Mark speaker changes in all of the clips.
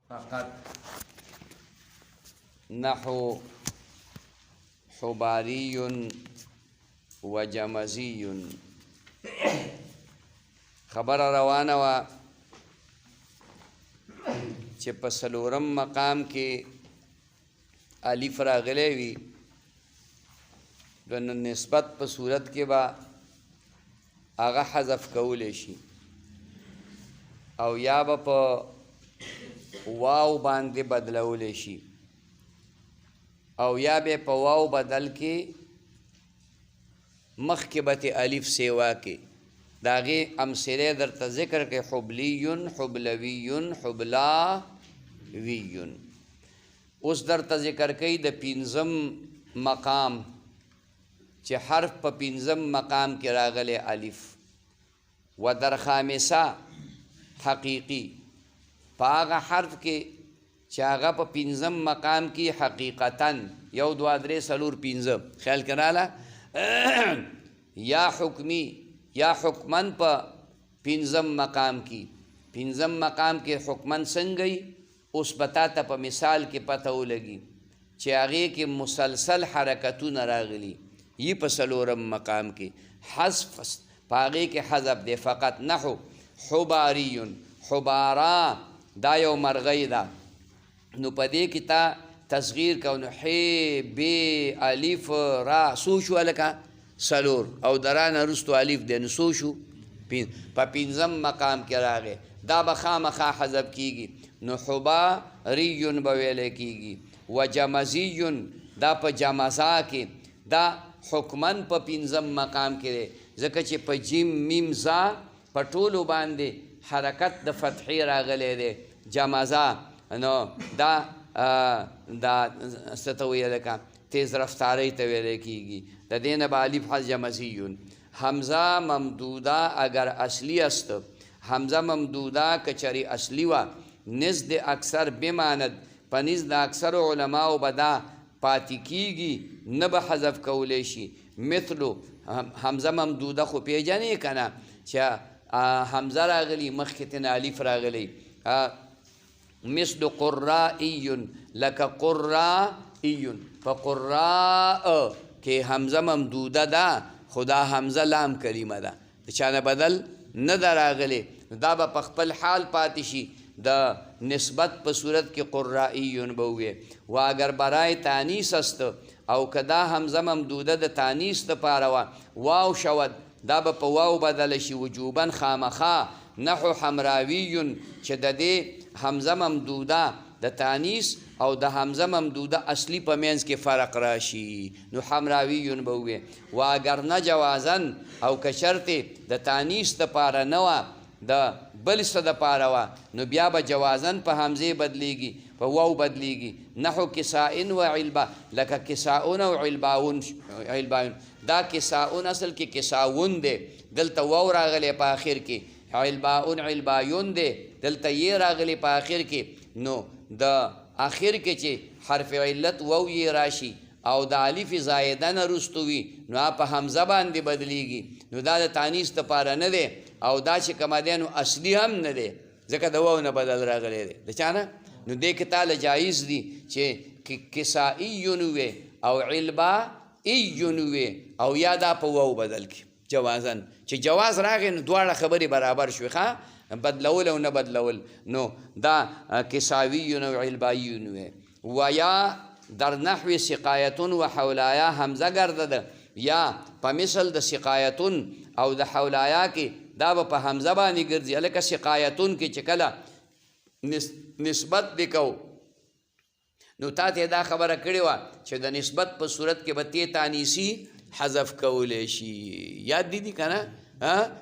Speaker 1: فقط نحو حباری و جمزی. خبر روانه وه چې په څلورم مقام کې الف راغلی وي نو نسبت په صورت کې به هغه حذف کولی شي او یا به په واو باندې بدلولی شي او یا به په واو بدل کې مخکې به ته الف سیوا کې د هغې امثله درته ذکر کې حبلیون حبلویون حبلاویون. اوس درته ذکر کوي د پنځم مقام چې حرف په پنځم مقام کې راغلی الف و در خامسه حقیقي په هغه حرف کې چې هغه په پنځم مقام کې حقیقتاً یو دوه درې څلور پنځه خیال کې راغله یا حکمي یا حکمن په پنځم مقام کې پنځم مقام کې حکمن څنګه اوس به تا ته په مثال کې پته ولګي چې هغې کې مسلسل حرکتونه راغلي یي په څلورم مقام کې حذف په هغې کې حذف دی فقط نحو حباریون حبارا دا یو مرغۍ ده نو په دې کې تا تصغیر کو نو ح ب الف را څو شو هلکه څلور او د را نه وروستو الف دی نو څو شو په پنځم مقام کې راغی دا به خامخا حذف کیږي نو حباریون به ویلی کیږي و جمزیون دا په جمزا کې دا حکمن په پنځم مقام کې دی ځکه چې په جیم میم زا په ټولو باندې حرکت د فتحې راغلی دی جمزا نو دا څه ته ویلی که تیز رفتاری ته ویلی کیږي د دې نه به الف حذف جمزیون. حمزه ممدوده اگر اصلی است حمزه ممدوده کچری اصلی و نزد اکثر بماند په نزد اکثر علماو به دا پاتې کیږي نه به حذف کولی شي مثلو حمزه ممدوده خو پیژنې که نه چې حمزه راغلی مخکې ترې الف راغلی مثل قرائیون لکه قرائیون په قراء کې حمزه ممدوده ده خو دا حمزه لام کلمه ده د چا نه بدل نه ده راغلی دا به په خپل حال پاتې شي د نسبت په صورت کې قرائیون به وویې و اگر برای تانیس است او که دا حمزه ممدوده د تانیس دپاره وه واو شود دا به په واو بدله شي وجوبا خامخا نحو حمراویون چې د دې حمزه ممدوده د تانیس او د حمزه ممدوده اصلی په منځ کې فرق راشي نو حمراویون به وویې و اگر نه جوازن او که شرط د تانیس دپاره نه وه د بل څه دپاره وه نو بیا به جوازن په حمزې بدلیږي په واو بدلیږي نحو کسائن و علبا لکه کساؤن او علباون دا کساؤن اصل کې کساون دی دلته واو راغلی په آخر کې علباون علبایون دی دلته یې راغلی په آخر کې نو د آخر کې چې حرف علت واو یې راشي او د الف زایده نه وروستو وي نو په حمزه باندې بدلیږي نو دا د تانیس دپاره نه دی او دا چې کومه دی نو اصلي هم نه دی ځکه د واو نه بدل راغلی دی د چا نه نو دې کې تاله جایز دي چې کسائیون ووې او علبایون ووې او یا دا په واو بدل کړي جوازن چې جواز راغی نو دواړه خبرې برابر شوې ښه بدلول او نه بدلول نو دا کساویون او علبایون ووې و یا در نحو سقایتون و حولایا حمزه گردده یا په مثل د سقایتون او د حولایا کې دا به په حمزه باندې ګرځي هلکه سقایتون کې چې کله نسبت دې کو نو تا ته دا خبره کړې وه چې د نسبت په صورت کې به تی تانیسي حذف کولی شي یاد دي که نه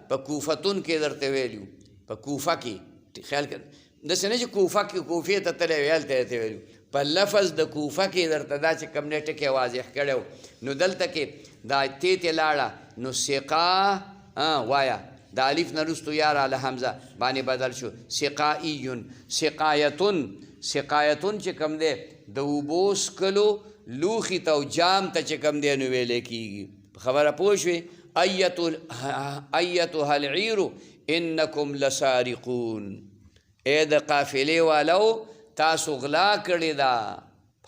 Speaker 1: په کوفتون کې درته ویلو په کوفه کې خیال کړه داسې نه چې کوفه کې کوفې ته تللی وی هلته یې ویلو په لفظ د کوفه کې درته دا چې کوم دی ټکی واضح کړی نو دلته کې دا تی ته لاړه نو سقا وایه د الف نه وروستو یا راله حمزه باندې بدل شو سقاییون سقایتون چې کوم دی د اوبو څکلو لوښي ته او جام ته چې کوم دی نو ویلی کېږي خبره پوه شوې ایتها العیر انکم لسارقون اے د قافلې والو تاسو غلا کړې ده.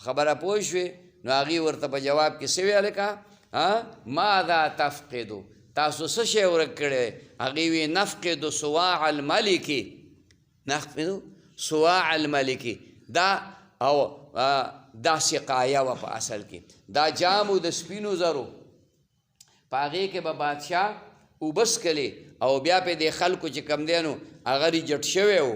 Speaker 1: خبره پوه شوې؟ نو هغې ورته په جواب کې څه ویل که ماذا تفقدو، تاسو څه شی ورک کړی؟ هغې وی نفقدو سواع الملکي، نفقدو سواع الملکي. دا او دا سقایه وه په اصل کې، دا جامو د سپینو زرو، په هغې کې به بادشاه اوبه څکلې او بیا پې د خلکو چې کم دی نو هغه ریجټ شوی و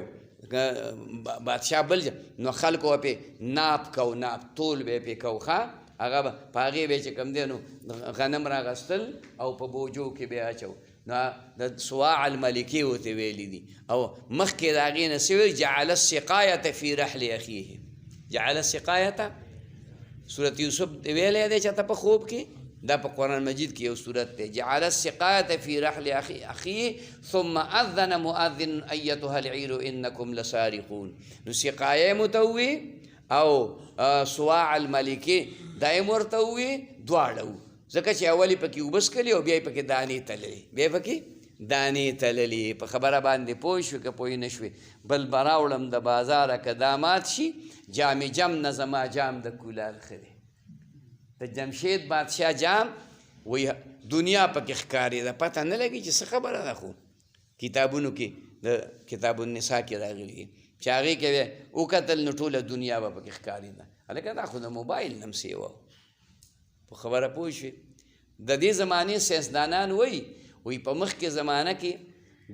Speaker 1: بادشاه بل نو خلکو به پې ناپ کو، ناپ تول به یې پې کو ښه، هغه به په هغې به چې کم دی نو غنم راغستل او په بوجو کې به اچو. نو د سواع الملکي ورته ویلي دي. او مخکې د هغې نه څه ویل؟ جعل السقایة فی رحل اخیه، جعل السقایة سورت یوسف ویلی دی چاته په خوب کې، دا په قرآن مجید کې یو صورت دی. جعل السقایة فی رحل اخیه ثم اذن مؤذن ایتها العیر انکم لسارقون. نو سقایه متوي او سواع الملکي دایم ورته ووي، دواړه وو، ځکه چې اول یې پکې اوبه څکلې او بیا یې پکې دانې تللې، بیا یې پکې دانې تللې. په خبره باندې پوه شوې که پوه نه شوې؟ بل به راوړم د بازاره که دا مات شي، جام جم نه زما جام د کولال ښه دی. د جمشید بادشاه جام وی دنیا پکې ښکارېده، پته نه لګي چې څه خبره ده، خو کتابونو کې د کتاب النساء کې راغلي چې هغې کې وکتل نو ټوله دنیا به پکې ښکارېده. هلکه دا خو د موبایل نه هم سیوه و. په خبره پوه شوې؟ د دې زمانې سیاستدانان وی په مخکې زمانه کې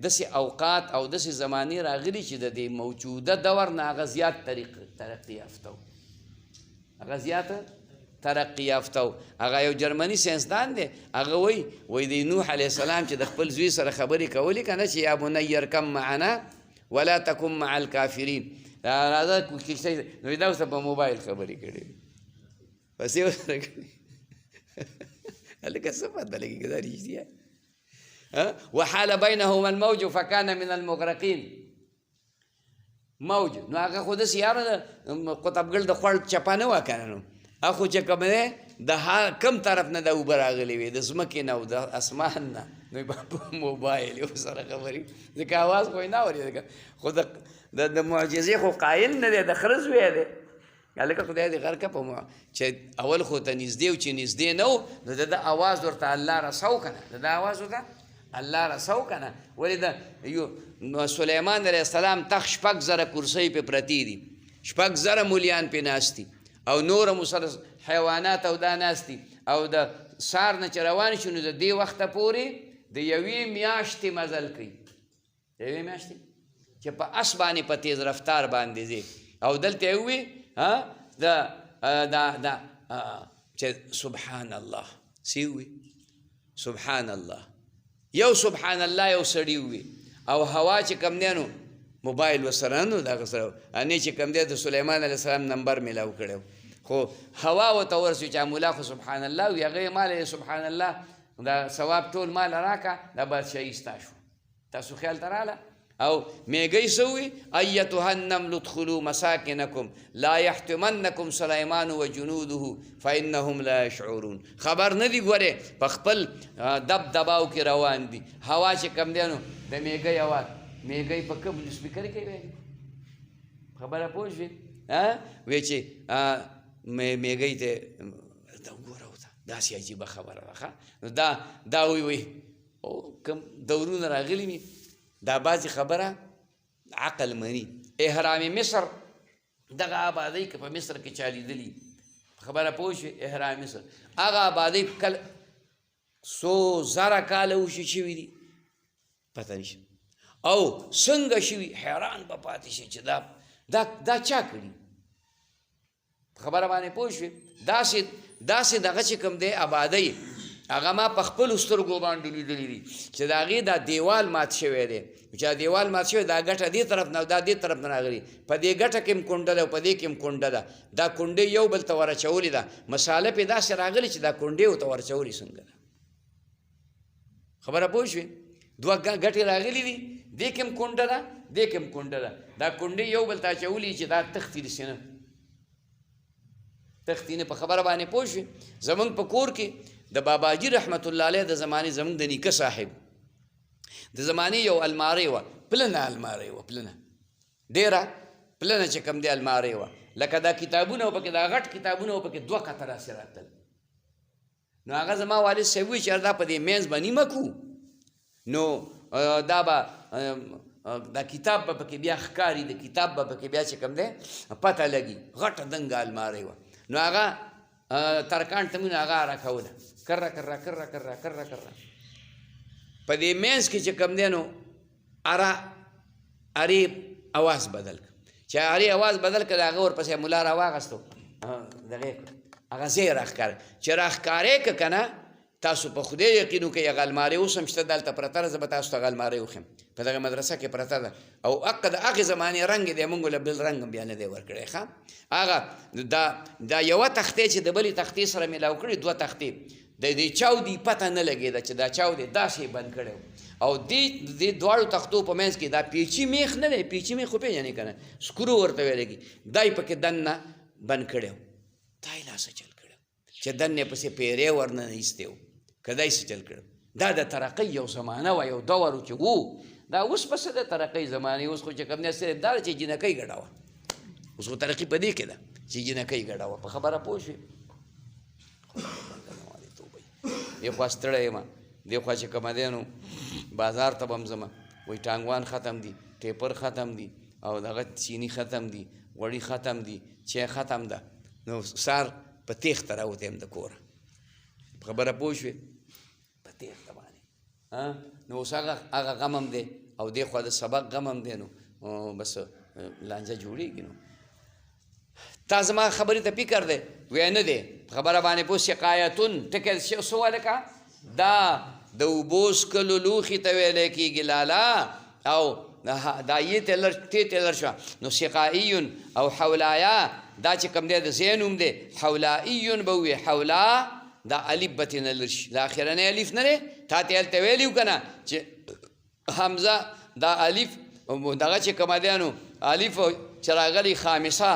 Speaker 1: داسې اوقات او داسې زمانې راغلي چې د دې موجوده دور نه هغه زیات ترقي یافته و، هغه زیاته ترقي یافته و. هغه یو جرمني ساینسدان دی، هغه وی د نوح علیه السلام چې د خپل زوی سره خبرې کولې که نه چې یا بنی ارکب معنا ولا تکن مع الکافرین، راځه کښتۍ، نو دا اوس په موبایل خبرې کړې بس یې ورسره کړې. هلکه څه پته لګي که دا رښتیا. وحال بینهما الموج فکان من المغرقین. موج نو هغه خو داسې یاره د قطبګل د خوړ چپه نه وه که نه، نو هغه خو چې کوم دی د کم طرف نه د اوبه راغلې وې، د ځمکې نه او د اسمان نه، نو په موبایل یې ورسره خبرې، ځکه اواز خو یې نه اورېده، خو د معجزې خو قایل نه دی، د خره زوی دی. هلکه خدای دې غرقه په چې اول خو ته نږدې و، چې نږدې نه و نو د ده اواز ورته الله رسو که نه، د ده اواز ورته الله رسو که نه. ولې د سلیمان علیه السلام تخت 6,000 کرسۍ پې پرتې دي، 6,000 مولیان پې ناست دي او نور هم سره حیوانات او دا ناست دي، او د سار نه چې روان شو نو د دې وخته پورې د یوې میاشتې مزل کوي، د یوې میاشتې چې په اس باندې په تیز رفتار باندې ځي. او دلته یې ووي دا چې سبحان الله سی وي، سبحان الله، یو سبحان الله یو سړي وي، او هوا چې کم دی نو موبایل ورسره نو دغه سره انې چې کم دی د سلیمان علیه السلام نمبر میلاو کړی، خو هوا ورته ورسوي چې مولا خو سبحان الله وي، هغه یې مال سبحان الله دا ثواب ټول مال راکه، دا بادشاهي ستا شو. تاسو خیال ته راغله؟ او میږی سوي ایتها النمل ادخلوا مساکنکم لا یحطمنکم سلیمان و جنوده فانهم لا یشعرون. خبر نه دی ګورې په خپل دبدباو کې روان دي، هوا چې کم دی نو د میږی اواز، میږی په کوم سپیکر کې وایي، خبره پوه شوې؟ وایي چې میږی ته دا وګوره ورته داسې عجیبه خبره ده ښه. دا وی کوم دورونه راغلي وي دا بعضې خبره عقل مني. احرام مصر دغه آبادۍ که په مصر کې چا لیدلي، خبره پوه شوې؟ احرام مصر هغه آبادۍ کله 100,000 کاله وشي شوي دي، پته نشته، او څنګه شوي حیران به پاتې شي چې دا چا کړي، خبره باندې پوه شوې؟ داسې دغه چې کوم دی آبادۍ هغه ما په خپلو سترګو باندې لیدلي دي چې د هغې دا دیوال مات شوی دی، چې دا دیوال مات شوی دا ګټه دې طرف نه او دا دې طرف نه راغلي، په دې ګټه کې هم کونډه ده او په دې کې هم کونډه ده، دا کونډې یو بل ته ورچولې ده، مساله پې داسې راغلي چې دا کونډې ورته ورچولې څنګه ده، خبره پوه شوې؟ دوه ګټې راغلي دي، دې کې هم کونډه ده دې کې هم کونډه ده، دا کونډې یو بل ته اچولي چې دا تختې دسې نه تختې نه. په خبره باندې پوه شوې؟ زمونږ په کور کې د باباجي رحمت الله علیه د زمانې زمونږ د نیکه صاحب د زمانې یو المارۍ وه، پلنه المارۍ وه، پلنه ډېره پلنه چې کوم دی المارۍ وه لکه دا کتابونه و پکې دا غټ کتابونه و پکې 2 کته راسې راتلل نو هغه زما والد صاحب وایي چې دا په دې منځ به نیمه کړو نو دا به دا کتاب به پکې بیا ښکاري د کتاب به پکې بیا چې کوم دی پته لګي غټه دنګه المارۍ وه نو هغه ترکاڼ ته مونږ هغه راکوله کره کره کره کره کره کره په دې منځ کې چې کوم دی نو ارې اواز بدل کړ چې ارې اواز بدل کړ هغه ورپسې ملا راواغستو دغې هغه ځای راښکاره چې راښکارې که که نه تاسو په خدای یقین وکړئ هغه المارۍ اوس هم شته دلته پرته ده زه به تاسو ته هغه المارۍ وښیم په دغه مدرسه کې پرته ده او حق د هغې زمانې رنګ دی موږ له بل رنګ هم بیا نه دی ورکړی ښه هغه دا یوه تختې چې د بلې تختې سره میلاو کړي 2 تختې د دې چاودي پته نه لګېده چې دا چاودې داسې بند کړی او دې دواړو تختو په منځ کې دا پیچي میخ نه دی پیچي میخ خو پېژنې که نه سکرو ورته ویلی کېږي دا یې پکې دننه بند کړی و دا یې لاسه چل کړی چې دننه یې پسې پیرې ورنه ایستی و که دا یې څه چل کړی دا د ترقۍ یو زمانه وه یو دور و چې و دا اوس پسې د ترقۍ زمانې اوس خو چې کوم دی صرف دا ده چې جنکۍ ګډه وه اوس خو ترقي په دې کې ده چې جنکۍ ګډه وه په خبره پوه شوې دې خوا ستړی یم دې خوا چې کومه دی نو بازار ته به هم ځمه وایي ټانګوان ختم دي ټیپر ختم دي او دغه چینی ختم دي غوړي ختم دي چای ختم ده نو سار په تیښته راوتی یم د کوره خبره پوه شوې په تیښته باندې نو اوس هغه غم هم دی او دې خوا د سبق غم هم دی نو بس لانجه جوړېږي نو تا زما خبرې ته فکر دی وی نه دی خبره باندې پوه سقایتون ټکی څه ولکه دا د اوبو څکلو لوښي ته ویلی کېږي لالا او دا یې ته لر شوه نو سقایون او حولایا دا چې کوم دی د ځای نوم دی حولایون به ووایي حولا دا الف به ترې نه لر شي دا اخرنی الف نه دی تا ته هلته ویلي و که نه چې حمزه دا الف دغه چې کومه دی نو الف چې راغلی خامسه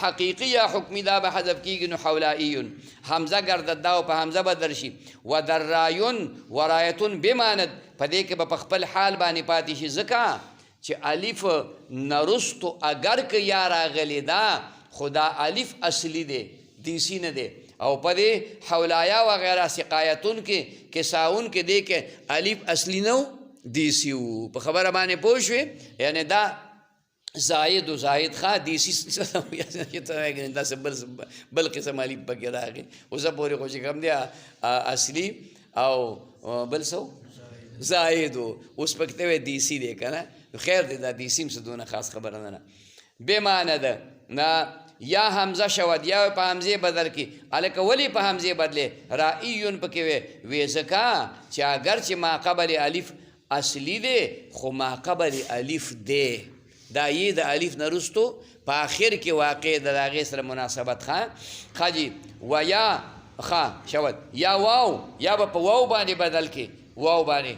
Speaker 1: حقیقی یا حکمی دا به حذف کېږي نو حولایون حمزه ګردد دا او په حمزه به در شي و درایون ورایتون بماند په دې کې به په خپل حال باندې پاتې شي ځکه چې الف نرستو اگر که یا راغلی دا خو دا الف اصلي دی دیسی نه دی او په دې حولایا وغیره سقایتون کې کساون کې دی کې الف اصلي نه و دیسی و په خبره باندې پوه شوې یعنی دا زاید و زاید خواه دیسی داسې بل قسم الف پکې راغی اوسه پورې خو چې کوم دی اصلي او بل څه زاید و اوس پکې ته وایي دیسی دی که نه خیر دی دا دیسی هم څه دونه خاص خبره نه بې معنه ده نه یا حمزه شود یا په حمزې بدل کی الکه ولی په حمزې بدلې رائیون پکې وی ځکه چې اگر چې ما قبل الف اصلي دی خو ما قبل الف دی دا یې د الف نه رستو په آخر کې واقع د هغې سره مناسبت ښه جي و یا ښه شود یا واو یا به په واو باندې بدل کې واو باندې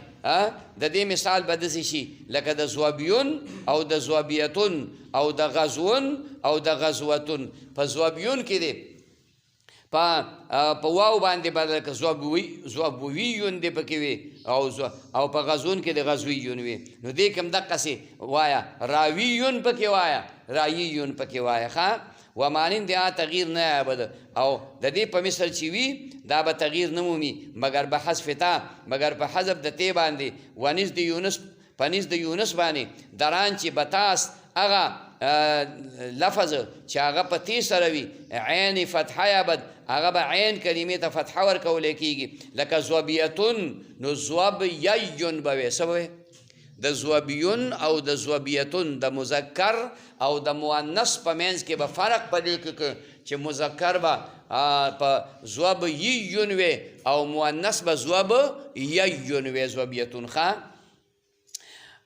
Speaker 1: د دې مثال به داسې شي لکه د زوابیون او د زوابیتون او د غزون او د غزوتون په زوابیون کې دی په واو باندې بدل که زوابویون دی پکې وي او په غزون کې د غزویون وي نو دې کې هم دقسې وایه راویون پکې وایه راییون پکې وایه ښه و مانند تغییر نه یابد او د دې په مثل چې وي دا به تغییر نه مومي مګر به حذف تا مګر په حذف د تی باندې ونیز د یونس په نیز د یونس باندې دران چې بتاس هغه لفظ چې هغه په تی سره وي عین فتحه یابد هغه به عین کلمې ته فتحه ورکولی کېږي لکه زوبیتون نو زوبیون به وی څه به وی د زوبیون او د زوبیتون د مذکر او د مؤنث په منځ کې به فرق په دې کې چې مذکر به په زوبیون وی او مؤنث به زوبیون وی زوبیتون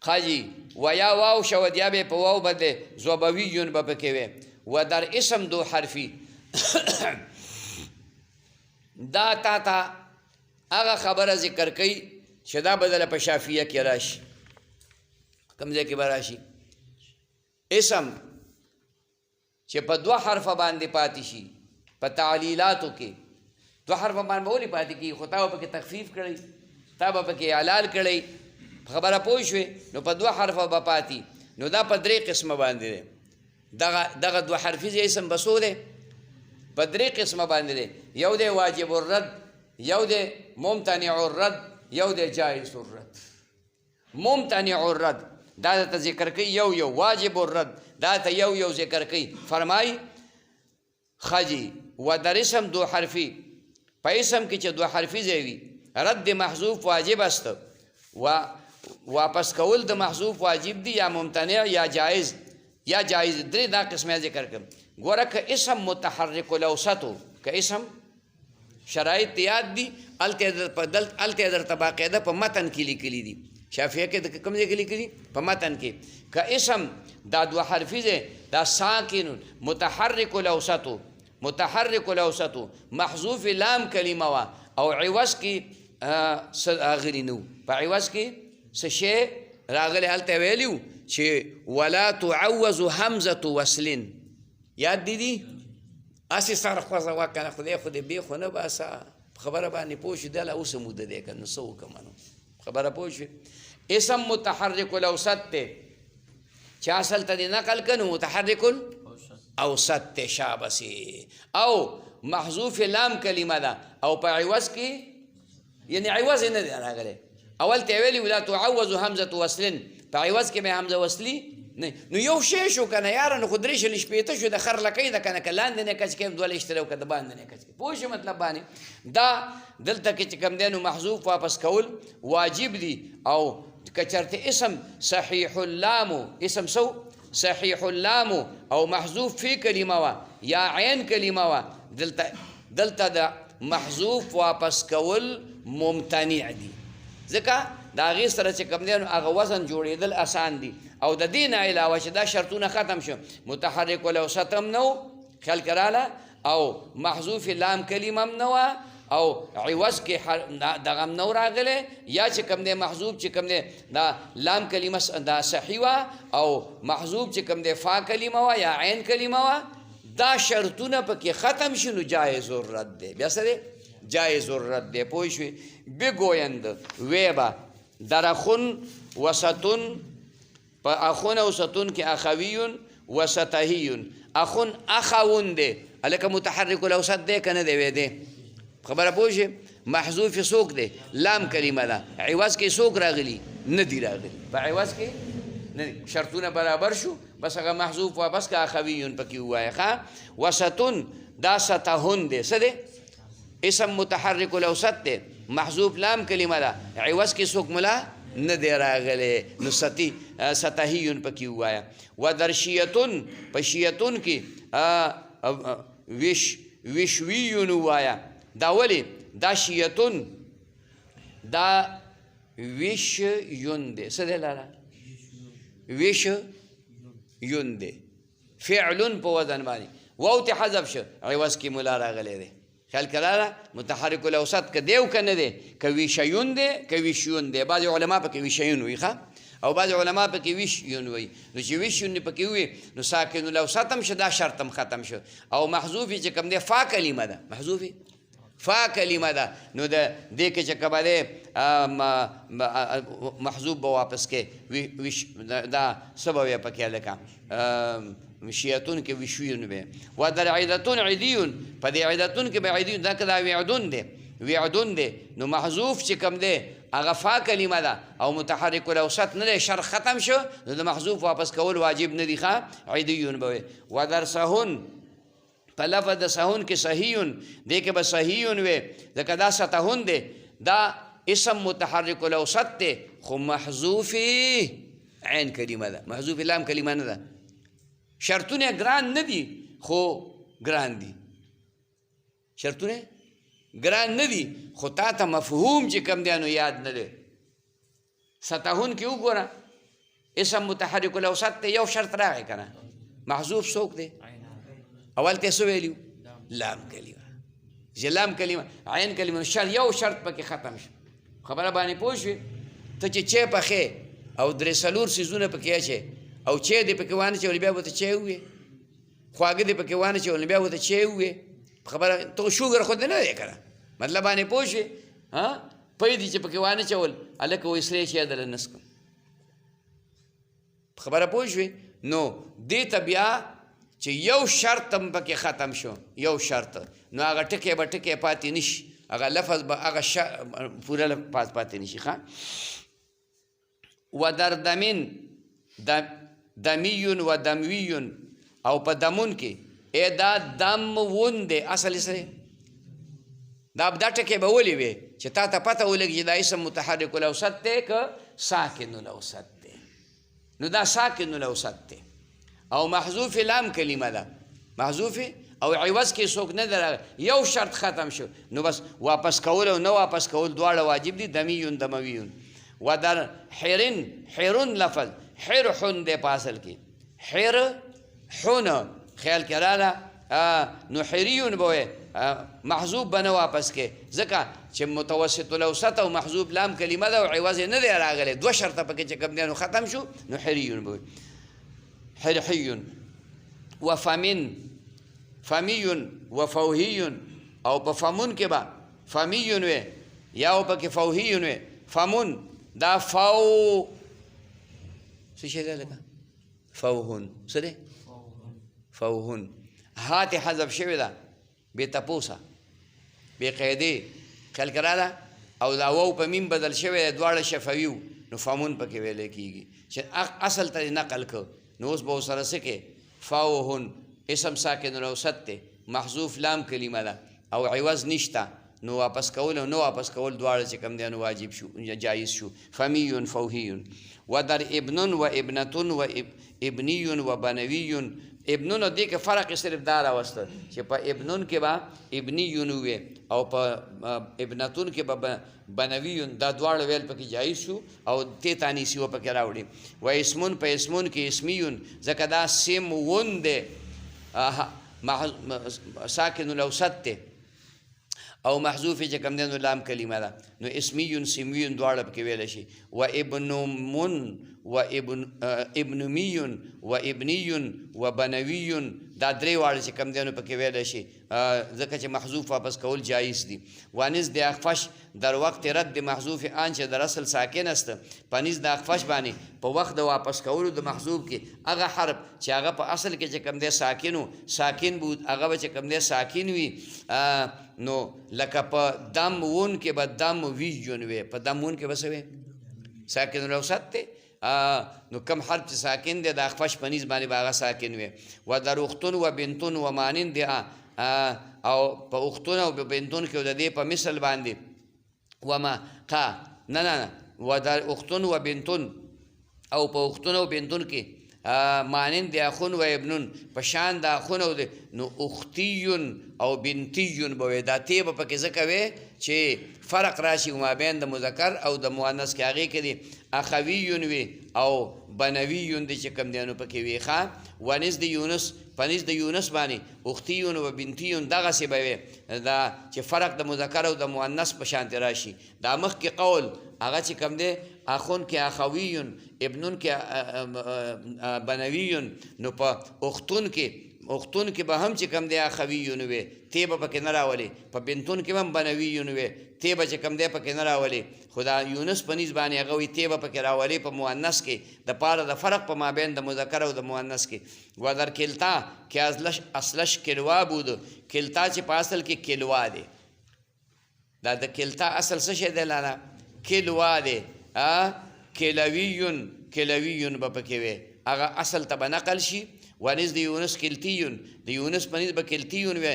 Speaker 1: خاجی و یا واو شود یا به په واو بدله زوبویون به پکې وی و در اسم دو حرفی دا تا هغه خبره ذکر کوي چې دا بدله په شافیه کې راشي کوم ځای کې به راشي اسم چې په 2 حرفه باندې پاتې شي په تعلیلاتو کې 2 حرفه باندې به ولې پاتې کېږي خو تا به پکې تخفیف کړی تا به پکې اعلال کړی خبره پوه شوې نو په 2 حرفه به پاتې نو دا په 3 قسمه باندې دی دغه دوه حرفیز اسم بسو دی په درې قسمه باندې دی یو دی واجب الرد یو دی ممتنع الرد یو دی جایز الرد ممتنع الرد دا ته ذکر کوي یو واجب الرد دا ته یو ذکر کوي فرمای خجی و در اسم دو حرفی په اسم کې چې دو حرفی وي رد محذوف واجب است و واپس کول د محذوف واجب دی یا ممتنع یا جایز درې دا قسمه ذکر کړم ګوره که اسم متحرک الاوسطو که اسم شرایط یاد دي الته درته باقاعده په متن کې لیکلي دي شافعیه کې د کوم ځای کې لیکلي په متن کې که اسم دا دوه حرفي دی دا ساکن متحرک الاوسطو محذوف لام کلمه وا او عوض کې راغلی نو په عوض کې څه شی راغلی هلته ویلیو چې ولا تعوض همزه وصل یاد دي اسی سره خوځه وکنه خدای به خو نه باسه خبره باندې پوه شو دله اوس موده دی که نو څه وکړم خبره پوه شو اسم متحرک الاوسط دی چې اصل ته دې نقل کنو متحرک الاوسط دی شابسي او محذوف لام کلمه ده او په عوض کې یعنی عوض نه دی راغلی اول ته ویلي ولا تعوض همزه وصل په عوض کې مې همزه وصلي نه نو یو شی شو کنه یاره نو خو درې شل شپېته شو د خر لکۍ ده کنه که لاندې نه کچ کېم دوه لشتره او که د باندې نه کچ کېم پوه شو مطلب باندې دا دلته کې چې کوم دی نو محذوف واپس کول واجب دي او که چېرته اسم صحیح اللام اسم سو صحیح اللام او محذوف فی کلمه وه یا عین کلمه وه دلته د محذوف واپس کول ممتنع دي ځکه د هغې سره چې کوم دی نو هغه وزن جوړېدل اسان دي او د دې نه علاوه چې دا شرطونه ختم شو متحرک الاوسط هم نو خیال کراله او محذوف لام کلمه هم نه وه او عوض کې دغه هم نو راغلی یا چې کوم دی محذوف چې کوم دی دا لام کلمه دا صحیح وه او محذوف چې کوم دی فا کلمه وه یا عین کلمه وه دا شرطونه پکې ختم شي نو جایز الرد دی بیا څه دی جایز الرد دی پوه شوې بگویند ویبه در اخون وسطون په اخون او ستون کې اخویون و سطحیون اخون اخون دی هلکه متحرک الاوسط دی که نه دی وی دی خبره پوه شې محذوف څوک دی لام کلمه ده عوض کې څوک راغلي نه دی راغلي په عوض کې نه دی شرطونه برابر شو بس هغه محذوف واپس که اخویون پکې ووایه ښه وسطون دا سطحون دی څه دی اسم متحرک الاوسط دی محذوف لام کلمه ده عوض کې څوک ملا نه دی راغلی نو سطحیون پکې ووایه و در شیتون په شیتون کې وشویون ووایه دا ولې دا شیتون دا وشیون دی څه دی لاله وشیون دی فعلون په وزن باندې واو ته حذف شو عوض کې ملا راغلی دی خیال کراله متحرک الاوسط که دی او که نه دی که ویشیون دی که ویشیون دی بعضې علما پکې ویشیون وي ښه او بعضې علما پکې ویشیون وي نو چې ویشیون پکې وي نو ساکن الاوسط هم شو دا شرط هم ختم شو او محذوفي چې کوم دی فا کلمه ده محذوفي فا کلمه ده نو د دې کې چې کومه دی محذوف به واپس کې دا څه به وی پکې هلکه شیعتون کې وشویون به و در عیدتون عیدیون په دې عیدتون کې به عیدیون دا که دا وعدون دی نو محذوف چې کوم دی هغه فا کلمه ده او متحرک الاوسط نه دی شر ختم شو نو د محذوف واپس کول واجب نه دي ښه عیدیون به وي و در سهون په لفظ د سهون کې صحیون دی کې به صحیون وي ځکه دا سطحون دی دا اسم متحرک الاوسط دی خو محذوفي عین کلمه ده محذوف لام کلمه نه ده شرطونه ګران نه دي خو ګران دي شرطونه ګران نه دي خو تا ته مفهوم چې کوم دی نو یاد نه دی سطحون کې وګوره اسم متحرک الاوسط ته یو شرط راغی که نه محذوف څوک دی اول ته څه ویلیو لام کلمه چې لام کلمه عین کلمه یو شرط پکې ختم شو خبره باندې پوه شوې ته چې چی پخې او درې څلور څیزونه پکې اچې او چی دې پکې وانه چول بیا به ته چی ووې خواږه دې پکې وانه چول بیا به ته چی ووې خبره ته شوګر خو دې نه دی که نه مطلب باندې پوه شوې پی دي چې پکې وانه چول هلکه وایي سرې شی دله نس کړم خبره پوه شوې نو دې ته بیا چې یو شرط هم پکې ختم شو یو شرط نو هغه ټکی به ټکی پاتې نشي هغه لفظ به هغه پوره پاتې نشي ښه و در دمین دمیون و دمویون او په دمون کې دا دم ون دی اصل سره دا ټکی به ولې وي چې تا ته پته ولګي چې دا اسم متحرک الاوسط دی که ساکن الاوسط دی نو دا ساکن الاوسط دی او محذوف لام کلمه ده محذوف او عوض کې څوک نه در یو شرط ختم شو نو بس واپس کول او نه واپس کول دواړه واجب دي دمیون دمویون و در حرن لفظ حرحن دی په اصل کې حرحن خیال کې راله نو حریون به محذوب به نه واپس کې ځکه چې متوسط الاوسط او محذوب لام کلمه ده او عوض نه دی راغلی دوه شرطه پکې چې کوم دی نو ختم شو نو حریون به حرحیون و فمیون و فوهیون او په فمون کې به فمیون وی یا او پکې فوهیون وی فمون دا فو څه شی دی لکه فوهن څه دی فوهن هات حذف شوی ده بې تپوسه بې قیدې خیال کې راله او دا واو په میم بدل شوی دی دواړه شفوي وو نو فمون پکې ویلی کېږي چې اصل ته نقل که نو اوس به ورسره څه کې فوهن اسم ساکن الاوسط دی محذوف لام کلمه ده او عوض نشته نو واپس کول او نه واپس کول دواړه چې کوم دی نو واجب شو جایز شو فمیون فوهیون و در ابنون و ابنتون و ابنیون و بنویون ابنون دې کې فرق صرف دا راوسته چې په ابنون کې به ابنیون وي او په ابنتون کې به بنویون دا دواړه ویل پکې جایز شو او تی تانیسی و پکې راوړي و اسمون په اسمون کې اسمیون ځکه دا سمون دی ساکن الاوسط دی او محذوف چې کوم دی نو لام کلمه ده نو اسمیون سمیون دواړه پکې ویلی شي و ابنمون و ابنمیون و ابنیون و بنویون دا درې واړه چې کوم دی نو پکې ویلی شي ځکه چې محذوف واپس کول جایز دي وانز د اخفش در وقت رد محذوف آن چې در اصل ساکن است پنیز د اخفش باندې په وخت د واپس کولو د محذوف کې هغه حرف چې هغه په اصل کې چې کوم دی ساکن بود هغه به چې کوم دی ساکن وي نو لکه په دم ون کې به دم ویجون وي په دم ون کې به څه وي ساکن الاوسط دی نو کم حرف چې ساکن دی د اخفش په نیز باندې به هغه ساکن وي و در اختون و بنتون و مانند دی او په اختون او په بنتون کې د دې په مثل باندې و ما قا نه و در اختون و بنتون او په اختون او بنتون کې مانند د اخون و ابنون په شان د اخون او نو اختیون او بنتیون به وي دا تی به پکې ځکه وي چې فرق راشي ما بین د مذکر او د مؤنث کې هغې کې دي اخویون وي او بنویون دی چې کوم دی نو پکې وي ښه ونیز د یونس پنیز د یونس باندې اختیون و بنتیون دغسې به وي دا چې فرق د مذکر او د مؤنث په شانتې راشي دا مخکې قول هغه چې کوم دی اخون کې اخویون ابنون کې بنویون نو په اختون کې به هم چې کوم دی اخویون وي تی به پکې نه راولي په بنتون کې به هم بنویون وي تی به چې کوم دی پکې نه راولي خو دا یونس په نیز باندې هغه وي تی به پکې راولي په مؤنث کې د پاره د فرق په مابین د مذکر او د مؤنث کې و در کلتا کې اصلش کلوا بود کلتا چې په اصل کې کلوا دی دا د کلتا اصل څه شی دی لاله کلوا دی کلویون به پکې وي هغه اصل ته به نقل شي ونیز د یونس کلتیون د یونس په نیز به کلتیون وي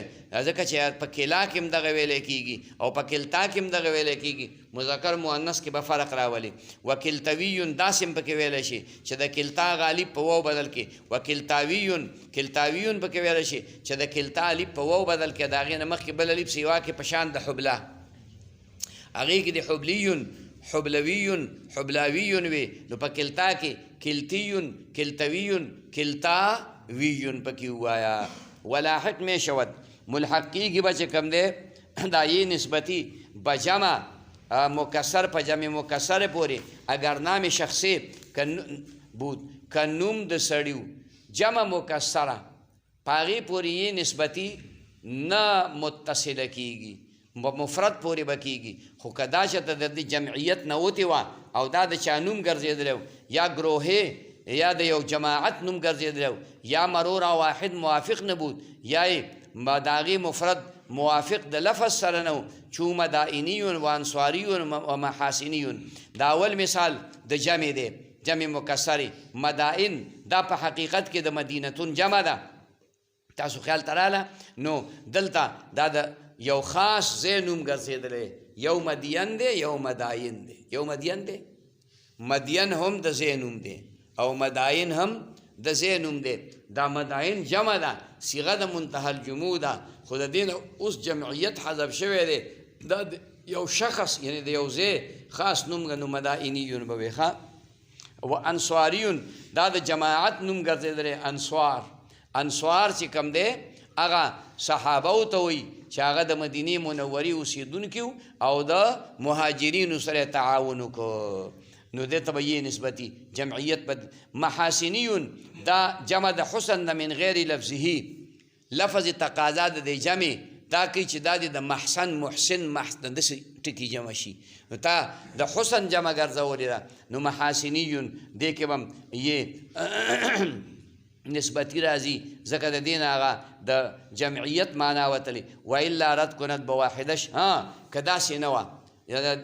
Speaker 1: ځکه چې په کلا کې هم دغه ویلی کېږي او په کلتا کې هم دغه ویلی کېږي مذکر مؤنث کې به فرق راولي و کلتویون داسې هم پکې ویلی شي چې د کلتا غالب په واو بدل کې و کلتاویون پکې ویلی شي چې د کلتا الف په واو بدل کې د هغې نه مخکې بل الف سیوا کې په شان د حبله هغې کې د حبلویون وي نو په کلتا کې کلتویون کلتاویون پکې ووایا ولاحق می شود ملحق کېږي به چې کوم دی دا یې نسبتي بجمع مکسر په جمع مکسر پورې اگر نام شخصي بود که نوم د سړي جمع مکسره په هغې پورې یې نسبتي نه متصله کېږي مفرد پورې به کېږي خو که دا چې ته د جمعیت نه وتې وه او دا د چا نوم ګرځېدلی یا ګروهې یا د یو جماعت نوم ګرځېدلی یا مرور او واحد موافق نه بود یا یې د هغې مفرد موافق د لفظ سره نه و چو مدائنیون و انصاریون و محاسنیون. دا اول مثال د جمع دی، جمع مکسرې. مدائن دا په حقیقت کې د مدینتون جمع ده. تاسو خیال ته راله نو دلته دا د یو خاص ځای نوم ګرځېدلی، یو مدین دی یو مداین دی. یو مدین دی، مدین هم د ځای نوم دی او مداین هم د ځای نوم دی. دا مداین جمع ده، صیغه د منتهى الجموع ده، خو د دې نه اوس جمعیت حذف شوی دی. دا یو شخص یعنی د یو ځای خاص نوم نو مدائنیون به وي. و انصاریون دا د جماعت نوم ګرځېدلی. انصار چې کوم دی هغه صحابو ته وایي چې هغه د مدینې منورې اوسېدونکي او د مهاجرینو سره تعاون وکړو، نو دې ته به یې نسبتي جمعیت بد. محاسنیون دا جمع د حسن د من غیر لفظه، لفظ تقاضا د دې جمع دا کوي چې دا د محسن محسن داسې ټکي جمع شي، نو تا د حسن جمع ګرځولې ده. نو محاسنیون دې کې به هم یې نسبتی راځي ځکه د دې نه هغه د جمعیت معنا وتلی. و الا رد کند بواحدش، که داسې نه وه یا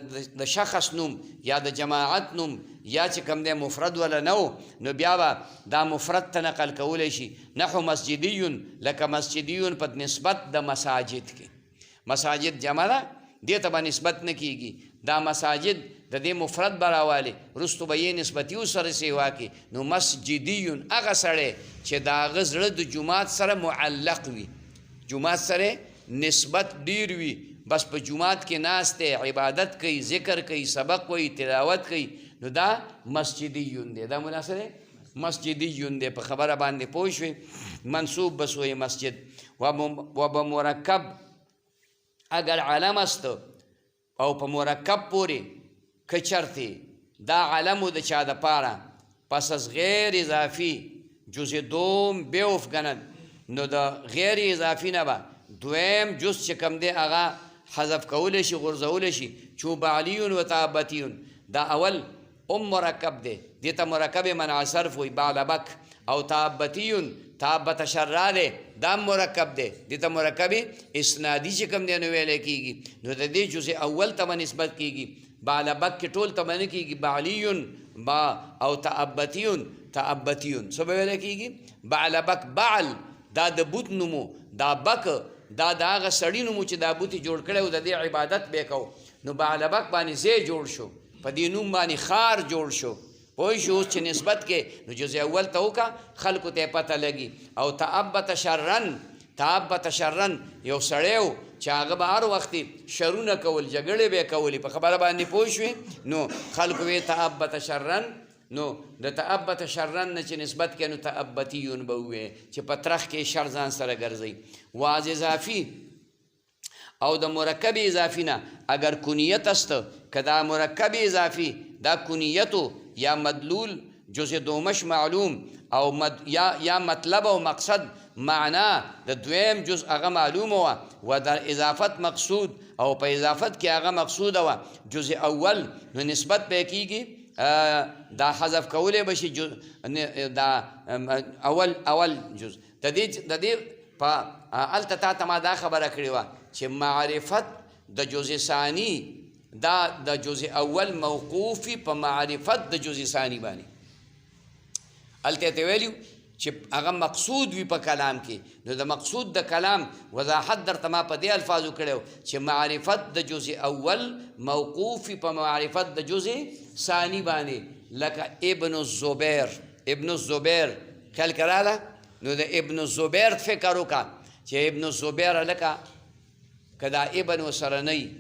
Speaker 1: د شخص نوم یا د جماعت نوم یا چې کوم دی مفرد ولا نه و، نو بیا به دا مفرد ته نقل کولی شي. نحو مسجدیون لکه مسجدیون په نسبت د مساجد کې. مساجد جمع ده، دې ته به نسبت نه کېږي. دا مساجد د دې مفرد به راوالي، وروستو به یې نسبتي ورسره سیوا کړي. نو مسجدیون هغه سړی چې د هغه زړه د جومات سره معلق وي، جومات سره نسبت ډیر وي، بس په جومات کې ناست دی، عبادت کوي، ذکر کوي، سبق کوي، تلاوت کوي، نو دا مسجدیون دی. دا مناسب دی، مسجدیون دی. په خبره باندې پوه شوې. منصوب بس وی مسجد. و به مرکب اگر علم است او په مرکب پورې که چرته دا علمو د چا دپاره پس از غیر اضافي جز دوم بیوفګنن، نو د غیر اضافي نه به دویم جز چې کوم دی هغه حذف کولی شي، غورځولی شي. چوبعلیون و تعبتیون دا اول مرکب دی، دې ته مرکب منع صرف وی بعلبک. او تعبتیون تعبت شرا دی دا مرکب دی، دې ته مرکب اسنادي چې کوم دی نو ویلی کېږي. نو د دې جز اول ته به نسبت کېږي، بعلبک کې ټول ته به نه کېږي. بعلیون با او تعبتیون څه به ویلی کېږي؟ بعلبک. بعل دا د بوت نومو، دا بک دا د هغه سړي نومو چې دا بوت یې جوړ کړی و د دې عبادت به یې کو. نو بعلبک باندې ځای جوړ شو، په دې نوم باندې ښار جوړ شو. پوه شو اوس چې نسبت کې نو جز اول ته وکړه، خلکو ته یې پته لګي. او تعبت شرن یو سړی و چې هغه به هر وخت شرونه کول، جګړې به یې کولې، په خبره باندې پوه شوې. نو خلکو ویې تعبت شرن، نو د تعبت شرن نه چې نسبت کې نو تعبتیون به وویې چې په ترخ کې شر ځان سره ګرځئ. واز اضافي او د مرکب اضافی نه اگر کنیت است که دا مرکب اضافی دا کنیتو یا مدلول جز دومش معلوم او یا مطلب او مقصد معنا د دویم جز هغه معلوم و در اضافت مقصود او په اضافت کې هغه مقصود و جز اول نو نسبت به کیږي دا حذف کولی بشي دا اول جز د دې په الته تا ته ما دا خبره کړې وه چې معرفت د جز ثانی دا د جز اول موقوفی په معرفت د جز ثانی باندې الته ته ویلو چې هغه مقصود وي په کلام کې نو د مقصود د کلام وضاحت درته ما په دې الفاظو کړو چې معرفت د جز اول موقوفی په معرفت د جز ثانی باندې لکه ابن الزبیر خیال کراله نو د ابن الزبیر فکر وکړه چې ابن الزبیر لکه که دا ابن سره نه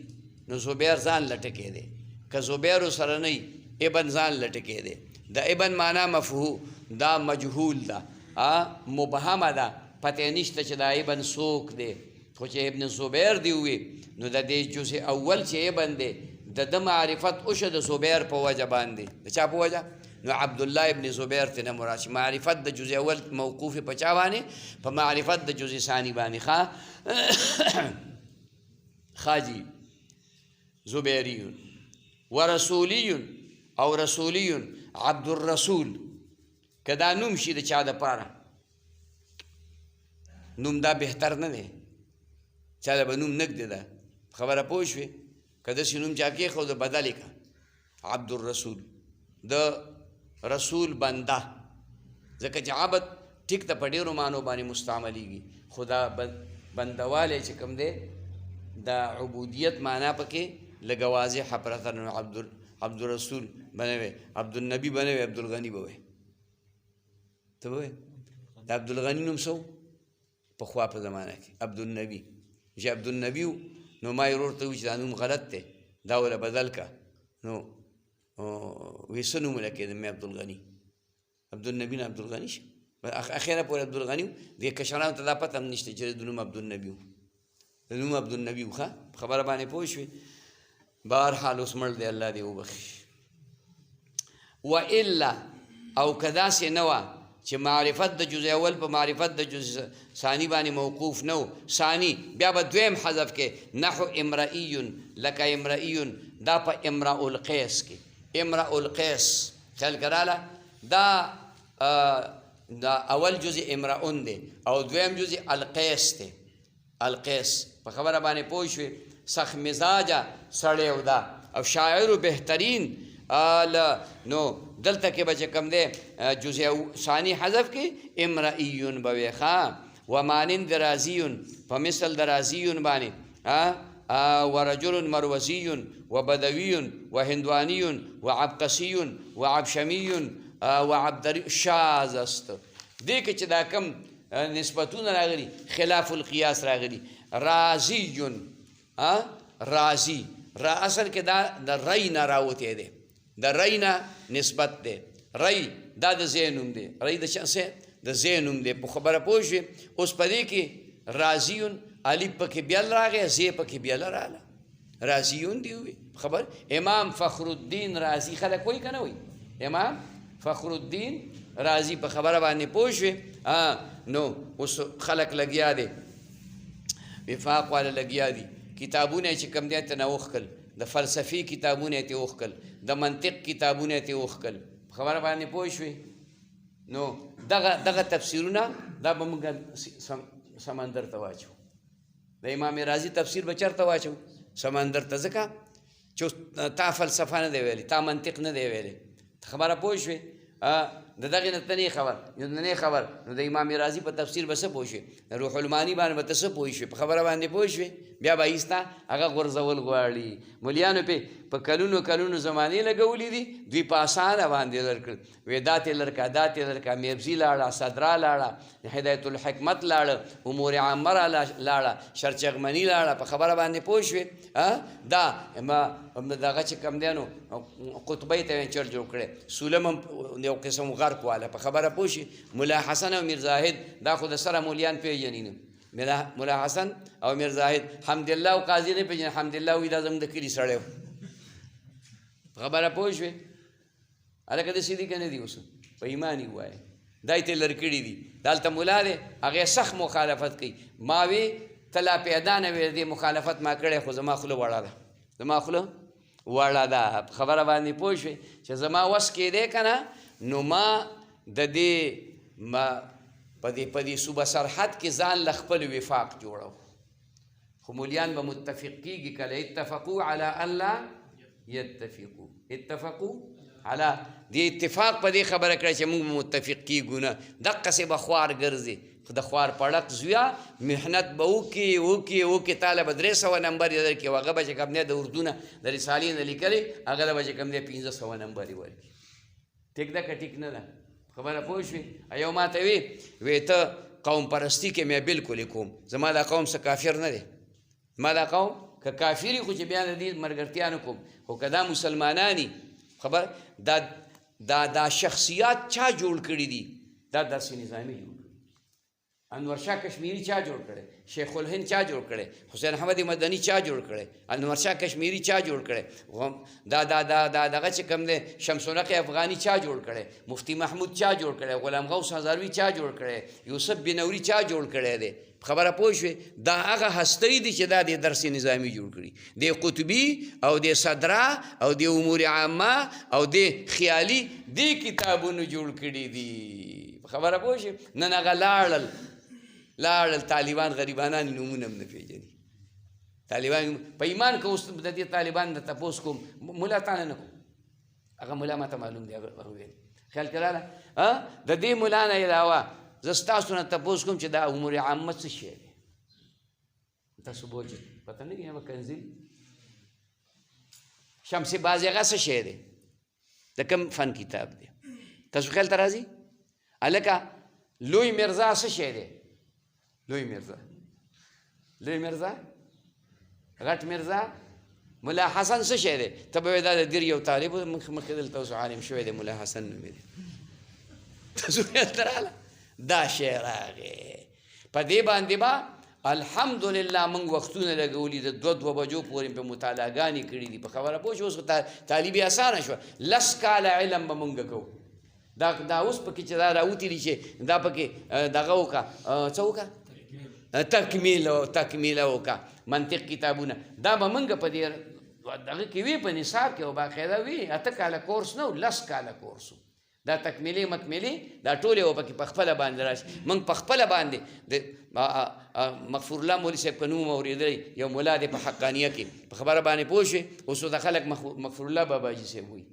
Speaker 1: نو زبیر ځان لټکې دی که زبیر سره نه ابن ځان لټکې دی د ابن معنا مفهوم دا مجهول ده مبهمه ده پته نشته چې دا ابن څوک دی خو چې ابن زبیر دی وي نو د دې جز اول چې ابن دی د معرفت اوشه د زبیر په وجه باندې د چا په وجه نو عبدالله ابن زبیر ته نه مراد شي معرفت د جز اول موقوف په چا باندې په معرفت د جز ثانی باندې خاجی زبیریون ورسولیون او رسولیون عبد الرسول که دا نوم شي د چا دپاره نوم دا بهتر نه دی چا له به نوم نږدې ده خبره پوه شوې که داسې نوم چا کېښود بدل یې کړه عبدالرسول د رسول بنده ځکه چې عبد ټیک ته په ډېرو معنو باندې مستعملیږي خو دا بندوالی چې کوم دی د عبودیت معنا پکې لږه واضحه پرته نو عبدالرسول به نه وی عبدالنبي به نه وی عبدالغني به وی ته به وی د عبدالغني نوم څه پخوا په زمانه کې عبدالنبي چې عبدالنبي و نو ما یې ورور ته وویل چې دا نوم غلط دی دا وله بدل که نو وی څه نوم وله کېده مې عبدالغني عبدالنبي نه عبدالغني شه اخیره پورې عبدالغني و دې کشرانو ته دا پته هم نشته چې د نوم عبدالنبي و د نوم عبدالنبي و ښه خبره باندې پوه شوې بهرحال اوس مړ دی الله دې وبخي والا او که داسې نه وه چې معرفت د جز اول په معرفت د جز ثاني باندې موقوف نه و ثاني بیا به دویم حذف کې نحو امرئي لکه امرئي دا په امرأ القیس کې امرأ القیس خیال کراله دا اول جز امرؤن دی او دویم جز القیس دی القیس په خبره باندې پوه شوې سخت مزاجه سړی و دا او شاعرو بهترین نو دلته کې به چې کوم دی جزء ثاني حذف کې امرئي به وي ښه ومانند رازي په مثل د رازي باندې ورجل مروزي وبدوي وهندواني وعبقسي وعبشمي وعبدري شاذ است دې کې چې دا کوم نسبتونه راغلي خلاف القياس راغلي رازي رازي را اصل کې دا د ری نه راوتی دی د ری نه نسبت دی ری دا د ځای نوم دی ری د چا څه د ځای نوم دی په خبره پوه شوې اوس په دې کې رازیون الف پکې بیل راغی ځای پکې بیل راغله رازیون دی وي خبر امام فخر الدین رازی خلک وایي که نه وایي امام فخر الدین رازی په خبره باندې پوه شوې نو اوس خلک لګیا دی وفاق والا لګیا دي کتابونه چې کوم دی ته نه وښکل د فلسفي کتابونه یې ته وښکل د منطق کتابونه یې ته وښکل خبره باندې پوه شوې نو دغه تفسیرونه دا به موږ سمندر ته واچو د امام رازي تفسیر به چېرته واچو سمندر ته ځکه چې تا فلسفه نه دی ویلې تا منطق نه دی ویلې خبره پوه شوې د دغې نه ته نه خبر نه خبر نو د امام رازي په تفسیر به څه پوه شوې روح المعانی باندې به ته څه پوه شوې په خبره باندې پوه شوې بیا به ایسته هغه غورځول غواړي مولیانو په کلونو کلونو زمانې لګولي دي دوی په اسانه باندې درکړل وی دا تې لرکه دا تې لرکه میبزي لاړه صدرا لاړه هدایت الحکمت لاړه امور عامه لاړه شرچغمني لاړه په خبره باندې پوه شوې دا دغه چې کوم دی نو قطبۍ ته یې چر جوړ کړی سولم هم یو قسم غرق واله په خبره پوه شي ملا حسن او میر زاهد دا خو د سره مولیان پېژني نه ملا حسن او میر زاهد حمدالله او قاضي نه پېژني حمدالله وایي دا زموږ د کلي سړی و خبره پوه شوې هلکه داسې دي که نه دي اوس په ایمان یې ووایه دا یې ته لر کړي دي دلته ملا دی هغې سخت مخالفت کوي ما وی ته لا پیدا نه وې دې مخالفت ما کړی خو زما خوله وړه ده زما خوله وړه ده خبره باندې پوه شوې چې زما وس کېدی که نه نو ما د دې په دې صوبه سرحد کې ځان له خپل وفاق جوړو خو مولیان به متفق کېږي کله اتفقو علی ان لا یتفقو اتفقو علی دې اتفاق په دې خبره کړه چې موږ متفق کېږو نه دقسې به خوار ګرځي د خوار پړق زویا محنت به وکړي تاله به 300 نمبر یې درکړي او هغه به چې کوم دی د اردو نه د رسالې نه لیکلې هغه به چې کوم دی 1500 نمبر یې ورکړي ټیک ده که ټیک نه ده خبره پوه شوې یو ما ته وی ته قوم پرستی کې مې بلکل کوم زما دا قوم څه کافر نه دی ما دا قوم که کافري خو چې بیا د دې ملګرتیا نه کوم خو که دا مسلمانانی خبر دا شخصیات چا جوړ کړي دي دا درس نظامي جوړ انور شاه کشمیری چا جوړ کړي؟ شیخ الهند چا جوړ کړي؟ حسین احمد مدني چا جوړ کړي؟ انور شاه کشمیری چا جوړ کړي؟ دغه چې کوم دی شمس الحق افغاني چا جوړ کړي؟ مفتی محمود چا جوړ کړي؟ غلام غوث هزاروي چا جوړ کړي؟ یوسف بنوري چا جوړ کړي دی؟ خبره پوه شوې؟ دا هغه هستۍ دي چې دا د درس نظامي جوړ کړي، د قطبي او د صدرا او د امور عامه او د خیالي دې کتابونو جوړ کړي دي. خبره پوه شوې؟ نن هغه لاړل طالبان غریبانان نومونه هم نه پېژني. طالبان په ایمان که اوس د دې طالبان نه تپوس کوم ملا تانه نه کوم، هغه ملا ماته معلوم دی. هغه ویل خیال کړه د دې ملا نه علاوه زه ستاسو نه تپوس کوم چې دا امور عامه څه شی دی؟ تاسو به وایئ پته نه کېږي کنزل شمس بازغه څه شی دی؟ د کوم فن کتاب دی؟ تاسو خیال ته راځي؟ هلکه لوی مرزا څه شی دی؟ لوی مرزا غټ مرزا ملا حسن څه شی دی؟ ته به وایې دا د دیر یو طالب مخکې دلته اوس عالم شوی دی ملا حسن نومې دی. تاسو خیال ته راغله؟ دا شی راغی په دې باندې به الحمدلله موږ وختونه لګولي د 2 بجو پورې په مطالعهګانې کړي دي. په خبره پوه شو؟ اوس طالبي اسانه شوه. 10 کاله علم به موږ کوو. دا اوس پکې چې دا راوتي دي چې دا پکې دغه وکړه څه وکړه تکمیله وکړه منطق کتابونه. دا به موږ په دې دغه کې وي په نصاب کې او باقاعده وي 8 کاله کورس نه 10 کاله کورس دا تکمیلي مکملي دا ټولې و پکې په خپله باندې راشي. موږ په خپله باندې د مغفور الله مولوي صاحب په نوم اورېدلی یو ملا دی په حقانیه کې په خبره باندې پوه شوې. اوس د خلک مغفور الله باباجي صاحب وایي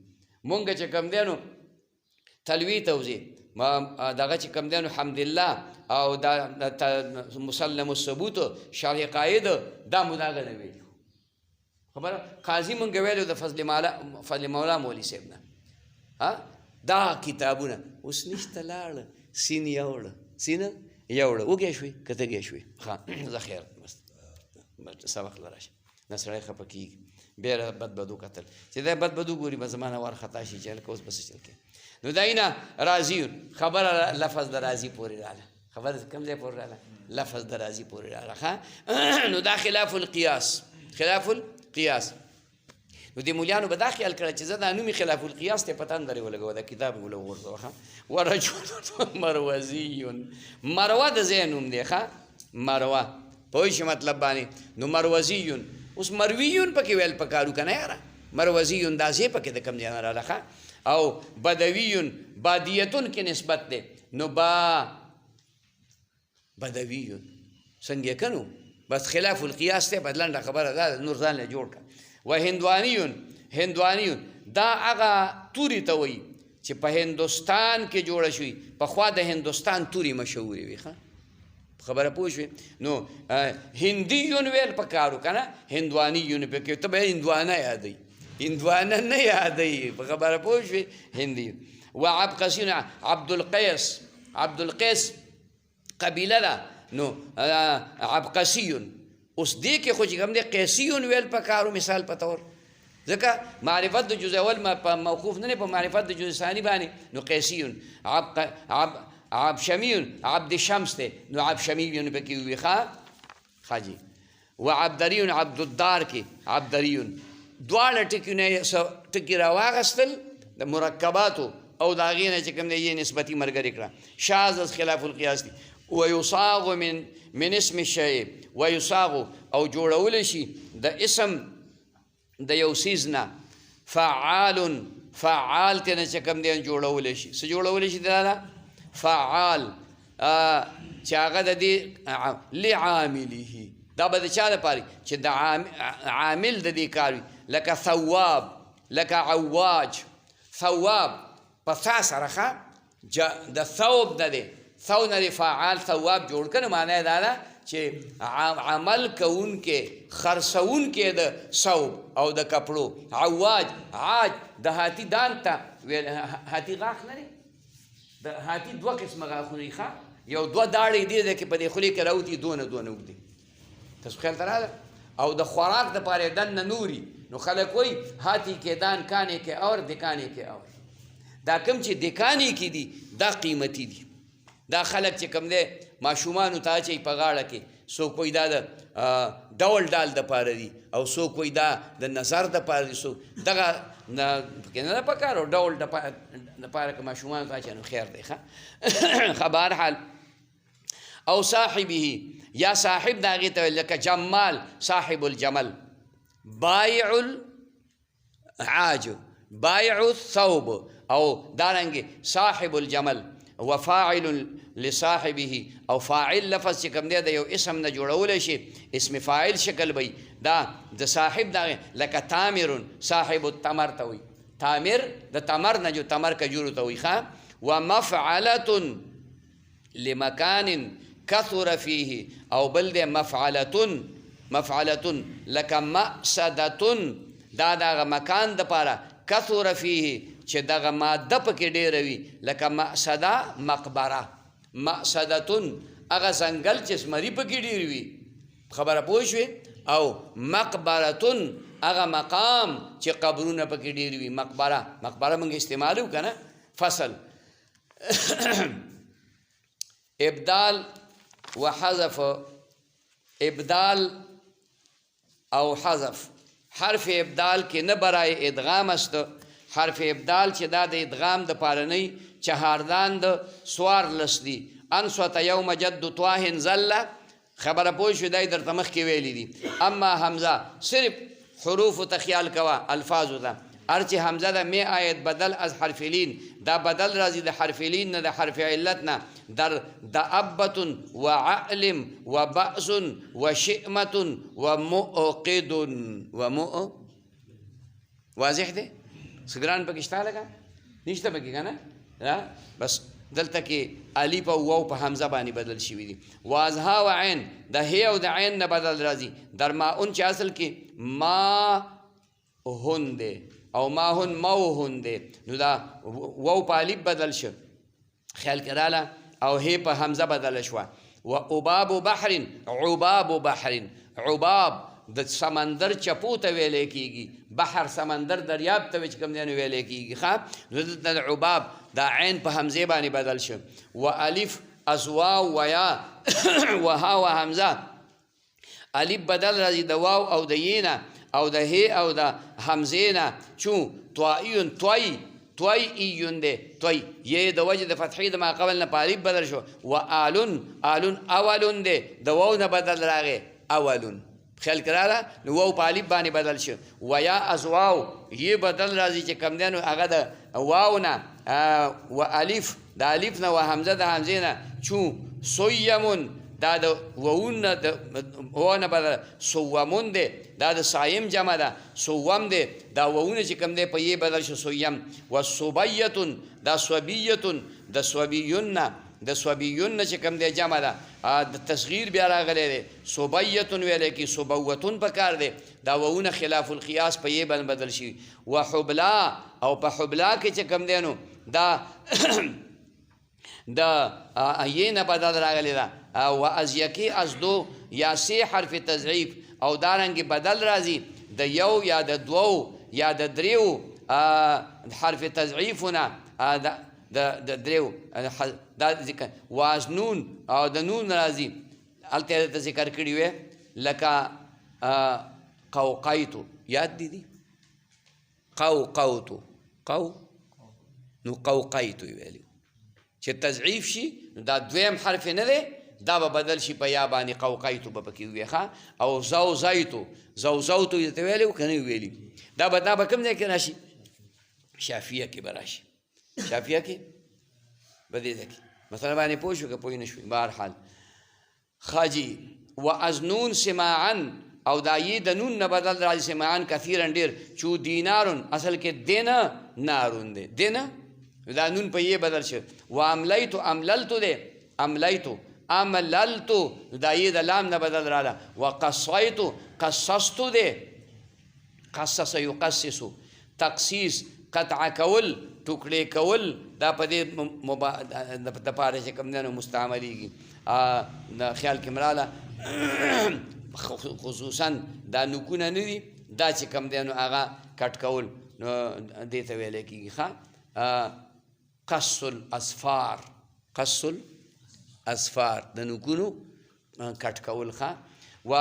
Speaker 1: مونږ چې کوم دی نو تلوي ته وځي دغه چې کوم دی نو حمدالله او دا مسلم الثبوت شرح قاید دا مو دغه نه ویلو. خبره قاضي مونږ ویلو د فضل مولا مولوي صاحب نه دا کتابونه اوس نشته. لاړه سین یوړه وږی شوې که تږی شوې ښه زه خیر سبق له راشه نه سړی خفه کېږي بیا بدبدو کتل چې دا بدبدو ګوري به زما نه وارخطا شي چې هلکه اوس به څه چل کوي. نو دای نه راضي خبره لفظ د راضي پورې راغله. خبره کوم ځای پورې راغله؟ لفظ د راضي پورې راغله. ښه نو دا خلاف القیاس نو د مولیانو به دا خیال کړه چې زه دا نومي خلاف القیاس ته په تندرې ولګوه دا کتاب یې ولغورځوه. ښه ورجل مروزي مروه د ځای نوم دی. ښه مروه پوه شي مطلب باندې. نو مروزي اوس مرویون پکې ویل پکارو که نه یاره؟ مروزي دا ځای پکې د کوم ځای نه راغله. ښه او بدویون بادیتون کې نسبت دی. نو بدویون څنګه کنو بس خلاف القیاس ته بدلنده خبره ده نور ځان له جوړ کړه. و هندوانیون دا هغه توري ته وایي چې په هندوستان کې جوړه شوي. پخوا د هندوستان توري مشهورې وي. ښه خبره پوه شوې؟ نو هندیون ویل پکارو که نه هندوانیون پکې ته به هندوانه یادوي هندوانه نه یادوي. په خبره پوه شوې؟ هندیون. و عبقسیون عبدالقیس قبیله ده. نو عبقسیون اوس دې کې خو چې کوم دی قیسیون ویل پکارو مثال په طور ځکه معرفت د جز اول موقوف نه دی په معرفت د جز ثاني باندې. نو قیسیون عبشمیون عبد شمس دی نو عبشمیون پکې وي. خاجي و عبدریون عبدالدار کې عبدریون دواړه ټکي راواغستل د مرکباتو او د هغې نه چې کوم دی یې نسبتي ملګرې کړه. شاذ از خلاف القیاس دی. ویصاغ من اسم الشیء ویصاغ او جوړولی شي د اسم د یو څیز نه فعال ته نه چې کوم دی جوړولی شي. څه جوړولی شي دا فعال چې هغه د دې لعامله دا به د چا دپاره چې د عامل د دې کار وي لکه ثواب لکه عواج. ثواب په ثا سره ښه د ثوب نه دی ثو نه دی فعال ثواب جوړ کړه معنی دا ده چې عمل کوونکې خرڅوونکې د ثوب او د کپړو. عواج عاج د هاتي دان ته ویل هاتي غاښ نه دی د هاتي 2 قسمه غاښونه ښه یو 2 داړې دي چې په دې خولې کې راوتي دونه اوږدي. تاسو خیال ته راغله؟ او د خوراک دپاره یې دننه نوري. نو خلک وایي هاتي کې دان کانې کې اور دکانې کې اور. دا کوم چې دکانې کې دي دا قیمتي دي دا خلک چې کوم دی ماشومانو ته اچوي په غاړه کې څوک وایي دا د ډول ډال دپاره دي او څوک وایي دا د نظر دپاره دي څوک دغه پکې نه ده پکار او ډول دپاره که ماشومانو ته اچوي نو خیر دی ښه بهرحال او صاحبه یا صاحب د هغې ته ویل لکه جمال صاحب الجمل بایع العاج بایع الثوب او دارنګې صاحب الجمل وفاعل لصاحبه او فاعل لفظ چې کوم دی د یو اسم نه جوړولی شي اسم فاعل شکل وي دا د صاحب دغه لکه تامر صاحب التمر ته وي تامر د تمر نه جو تمر کجورو ته وي ښه ومفعلة لمکان کثر فیه او بل دی مفعلة لکه مأسدة دا دغه مکان دپاره کثر فیه چې دغه ماده پکې ډېره وي لکه مأسده مقبره مأسدتون هغه ځنګل چې زمري پکې ډېر وي خبره پوه شوې او مقبرتون هغه مقام چې قبرونه پکې ډېر وي مقبره موږ استعمالو که نه فصل ابدال و حذف ابدال او حذف حرف ابدال کې نه برای ادغام است حرف ابدال چې دا د ادغام د پاره نه چهاردان د څوارلس دي انصت یوم جد طاه زله خبره پوه شو دی درته مخکې ویلی دي اما حمزه صرف حروفو ته خیال کوه الفاظو ته هر چې حمزه ده می آیت بدل از حرف لین دا بدل راځي د حرف لین نه د حرف علت نه در دابة وعلم وبأس وشئمة ومؤقد واضح دی سګران پکې شته لګه نشته پکې که نه بس دلته کې الف او واو په حمزه باندې بدل شوي دي وازها و عین د هی او د عین نه بدل راځي در ماون چې اصل کې ما هن دی او ما هن مو هن دی نو دا واو په الف بدل شو خیال کې راله او هی په حمزه بدل شوه و عباب بحر عباب بحر عباب د سمندر چپو ته ویلی کېږي بحر سمندر دریاب ته چې کوم دی نو ویلی کېږي ښه نو دلته د عباب دا عین په حمزې باندې بدل شو و الف از واو و یا و ها و حمزه الف بدل راځي د واو او د یې نه او د هی او د حمزې نه چون طائیون توی ایون دی توی یې د وجه د فتحې د ما قبل نه په الف بدل شو و آلون اولون دی د واو نه بدل راغی اولون خیال کراله نو واو په الف باندې بدل شو و یا از واو یې بدل راځي چې کوم دی نو هغه د واو نه و الف د الف نه و حمزه د حمزې نه چون سویمون دا د وون نه د و نه بدل سومون دی دا د صایم جمع ده سوم دی دا وونه چې کوم دی په یې بدل شو سویم و صبیتون دا صبیتون د صبیون نه چې کوم دی جمع ده د تصغیر بیا راغلی دی صبیتون ویلی کی صبوتون پکار دی دا وونه خلاف القیاس په یې باندې بدل شي و حبلا او په حبلا کې چې کوم دی نو دا د یې نه بدل راغلی ده و از یکی از دو یا سی حرف تضعیف او دارنګې بدل راځي د یو یا د دوو یا د دریو حرف تضعیفونه د دریو دا ذکر وازنون او د نون راځي هلته ته ذکر کړي وی لکه قوقیتو یاد دي قوقوتو نو قوقیتو ویلو چې تضعیف شي نو دا دویم حرف نه دی دا به بدل شي په یا باندې قوقیتو به پکې وي ښه او زوزوتو یې ته ویلی که نه ویلي دا به کوم ځای کې راشي شافیه کې به راشي شافیه کې به دې ځای کې مثلا باندې پوه شو که پوه نه شوي بهرحال خاجي و از نون سماعا او دا یې د نون نه بدل راځي سماعا کثیرا ډېر چو دینارون اصل کې دینه نارون دی دینه دا نون په یې بدل شو و امللتو دی امللتو دا یې د لام نه بدل راله و قصصتو دی قصص یقصصو تقصیص قطع کول ټوکړې کول دا په دې دپاره چې کوم دی نو مستعملیږي خیال کې مراله خصوصا دا نکونه نه دي دا چې کوم دی نو هغه کټ کول نو دې ته ویلی کېږي ښه قص الاسفار اصفار د نوکونو کټ کول ښه و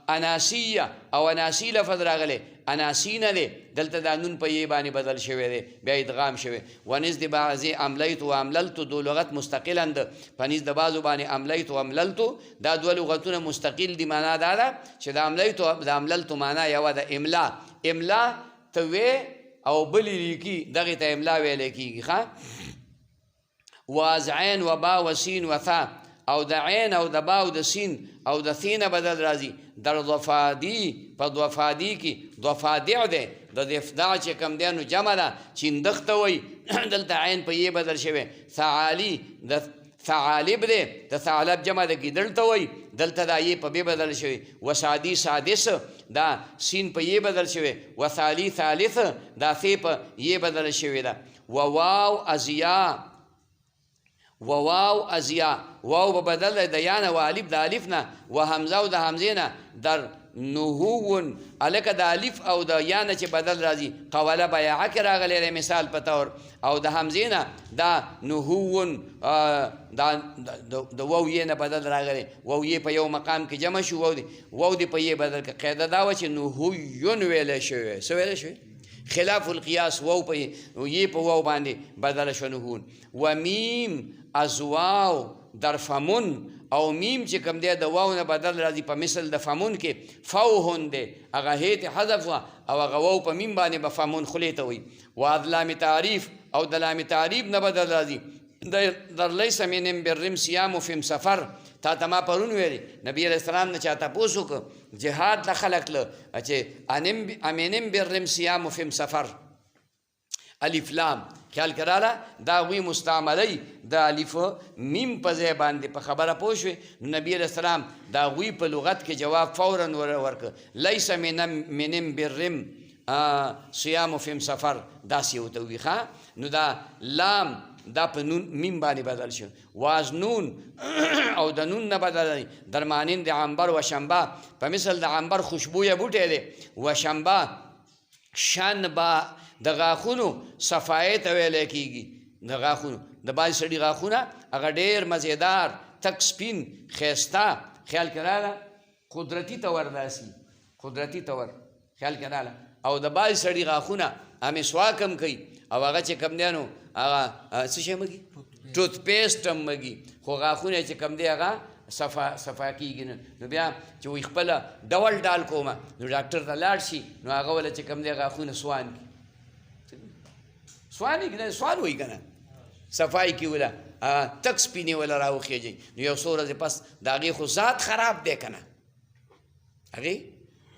Speaker 1: اناسیه او اناسی لفظ راغلی اناسی نه دی دلته دا نون په یې باندې بدل شوی دی بیا ادغام شوی ونز د بعضې املیت و امللتو دو لغت مستقلا ده په نس د بعضو باندې املیت و امللتو دا دوه لغتونه مستقل دي معنا دا ده چې د املیت و د امللتو معنا یوه ده املا املا ته وې او بلې لیکي دغې ته املا ویلی کېږي ښه واز عین و با و سین و ثا او د عین او د با او د سین او د ث نه بدل راځي در ضفادي په ضفادي کې ضفادع دی د ضفدع چې کوم دی نو جمع ده چیندخ ته وایي دلته عین په یې بدل شوی ثعالي د ثعالب دی د ثعلب جمع د ګیدړ ته وایي دلته دا یې په بې بدل شوی وسادي سادس دا سین په یې بدل شوی وثالي ثالث دا ث په یې بدل شوی ده وواو ازیا وواو ازیا واو به بدل دی د یا نه و الف د الف نه و همزه او د همزې نه در نهون هلکه د الف او د یا نه چې بدل راځي قوله بیعه کې راغلی دی مثال په طور او د همزې نه دا نهون دا د واو یې نه بدل راغلی واو یې په یو مقام کې جمع شو واو دې په یې بدل کړه قاعده دا وه چې نهویون ویلی شوی څه ویلی شوی خلاف القیاس واو په یې په واو باندې بدل شو نهون و میم ازواو در فمون او میم چې کوم دی د واو نه بدل راځي په مثل د فمون کې فوهن دی هغه هیت حذف وه او هغه واو په میم باندې به فمون خولې ته وایي و د لام تعریف او د لام تعریف نه بدل راځي در لیس منهم برم صیام فیم سفر تا ته ما پرون ویلي نبي علیه السلام نه چا تپوس وکړه جهاد له خلق له چې امنم برم صیام فیم سفر الف لام خیال کراله دا وی مستعملی د الف میم په ځای باندې په خبره پوه شوې نبی علیه السلام دا وی په لغت کې جواب فورا ورکړه لیس منم برم صیام فیم سفر داسې ورته وي ښه نو دا لام دا په نون میم باندې بدل شو واز نون او د نون نه بدل در مانند عنبر و شنبه په مثل د عنبر خوشبویه بوټی دی و شنبه شنبه د غاښونو صفایې ته ویلی کېږي د غاښونو د بعضې سړي غاښونه هغه ډېر مزېدار تک سپین ښایسته خیال کې راغله قدرتي تور داسي قدرتي تور خیال کې راغله او د بعضې سړي غاښونه مسواک هم کوي او هغه چې کوم دی نو هغه څه شی مږي ټوت پیسټ هم مږي خو غاښونه چې کوم دی هغه صفا کېږي نو بیا چې وایي خپله ډول ډال کومه نو ډاکټر ته لاړ شي نو هغه وله چې کوم دی غاښونه سوان کړي سوانی که نه سوان وایي که نه صفای کې وله تک سپینې وله راوخېږي نو یو څو ورځې پس د هغې خو ذات خراب دی که نه هغې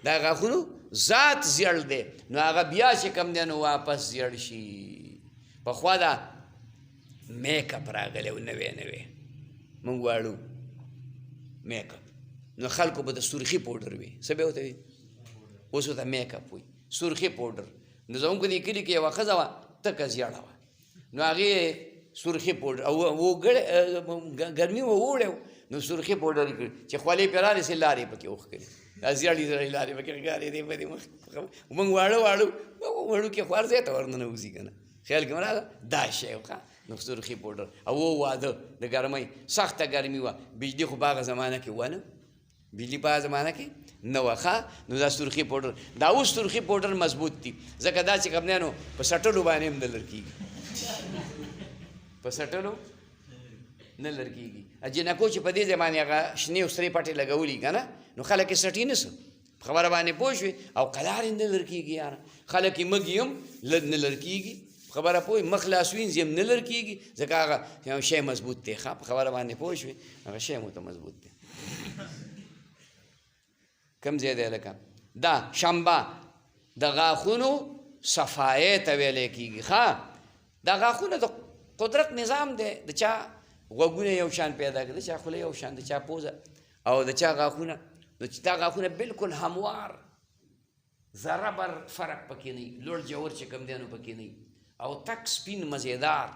Speaker 1: دا غاښونو ذات زیړ دی نو هغه بیا چې کوم دی نو واپس زیړ شي پخوا دا میک اپ راغلی و نوی نوی موږ واړو میک اپ نو خلکو به د سرخي پوډر وي څه به ورته وي اوس ورته میک اپ وایي سرخي پوډر نو زموږ په دې کلي کې یوه ښځه وه تکه زیړه وه نو هغې سرخي پوډر او ګرمي و اوړی و نو سرخي پوډر یې کړي چې خولې پرې رالې سې لارې پکې وښکلې دا زیړې زیړې لارې پکې ښکارېدې دی په دې مخ موږ واړه وړو کې خوار ځای ته ورننه وځي که نه خیال کې راغله دا شی ښه نو سرخي پوډر او واده د ګرمۍ سخته ګرمي وه بجلي خو په هغه زمانه کې وه نه بجلي په هغه زمانه کې نه وه ښه نو دا سرخي پوډر دا اوس سرخي پوډر مضبوط دي ځکه دا چې کوم دی نو په سټلو باندې هم نه لر کېږي په سټلو نه لر کېږي جنکو چې په دې ځای باندې هغه شنې او سرې پټې لګولي که نه نو خلک یې سټي نه څه خبره باندې پوه شوې او قلار یې نه لر کېږي یاره خلک یې مږي هم نه لر کېږي خبره پوه مخ لاس وینځي هم نه لر کېږي ځکه هغه شی مضبوط دی ښه په خبره باندې پوه شوې هغه شی مو ته مضبوط دی کوم ځای دی لکه دا شنبه د غاښونو صفایې ته ویلی کېږي ښه دا غاښونه د قدرت نظام دی د چا غوږونه یو شان پیدا کړي د چا خوله یو شان د چا پوزه او د چا غاښونه نو چې دا غاښونه بالکل هموار ذره بر فرق پکې نه لوړ جوړ چې کوم دی نو پکې نه او تک سپین مزیدار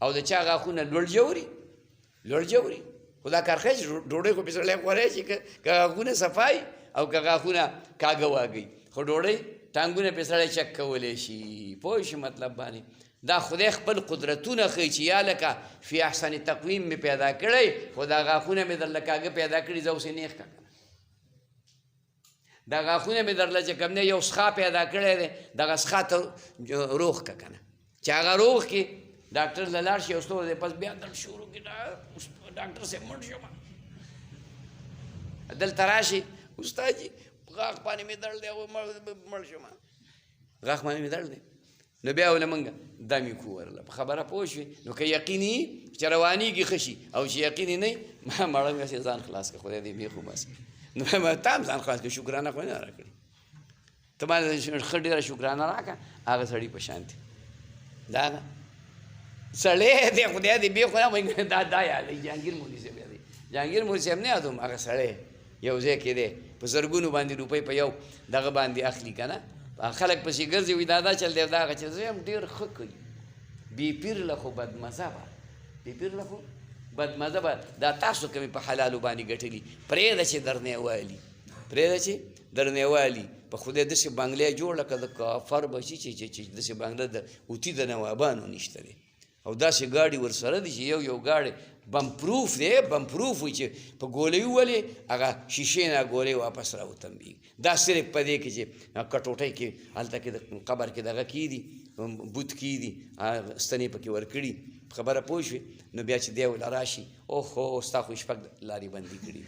Speaker 1: او د چا غاښونه لوړ جوړي خو دا کار ښه چې ډوډۍ خو پې سړی خوری شي که غاښونه صفای او که غاښونه کاږه واږئ خو ډوډۍ ټانګونه پې سړی چک کولی شي پوه شي مطلب باندې دا خدای خپل قدرتونه ښیي چې یا لکه فی احسن تقویم مې پیدا کړی خو دا غاښونه مې درله کاږه پیدا کړي زه اوسې نیغ که دا غاښونه مې درله چې کوم دی یو سخا پیدا کړی دی دغه سخا ته روغ که که نه چې هغه روغ کړي ډاکټر له لاړ شي یو ستور دی پس بیا درد شروع کړي ډاکټر صاحب مړ شوم دلته راشي استاد جي غاښ باندې مې درد دی مړ شوم غاښ باندې مې درد دی نو بیا ول منګه دا مې کو ورله په خبره پوه شوې نو که یقیني چې روانېږي ښه شي او چې یقیني نه ما مړه مې ځان خلاص کړه خدای دې مې خو بس نو ما تا هم ځان خلاص کړه شکرانه خو نه راکړې ته ما ښه ډېره شکرانه راکړه هغه سړي په شان دی دا سړی دی خدای دې بې خو نه دا یادوي جهانګیر مولي صاحب یادوي جهانګیر مولي صاحب نه یادوم هغه سړی یو ځای کې دی په زرګونو باندې روپۍ په یو دغه باندې اخلي که نه خلک پسې ګرځي وایي دا چل دی دا هغه چل زه هم ډېر ښه کوي بې پیر له خو بدمزه به بې پیر له خو بدمزه به دا تاسو که مې په حلالو باندې ګټلي پرېږده چې درنې والي پرېږده چې درنې والي په خدای داسې بنګلې جوړه کړه د کافر به شي چې داسې بنګله د اوتي د نوابانو نشته دی او داسې ګاډي ورسره دي چې یو ګاډی بم پروف دی بم پروف وي چې په ګولۍ وولې هغه شیشې نه ګولۍ واپس راوتمبېږي دا صرف په دې کې چې کټوټۍ کې هلته کې د قبر کې دغه کېدي بوت کېدي ستنې پکې ورکړي خبره پوه شوې نو بیا چې دی وله راشي اوهو ستا خو شپږ لارې بندي کړي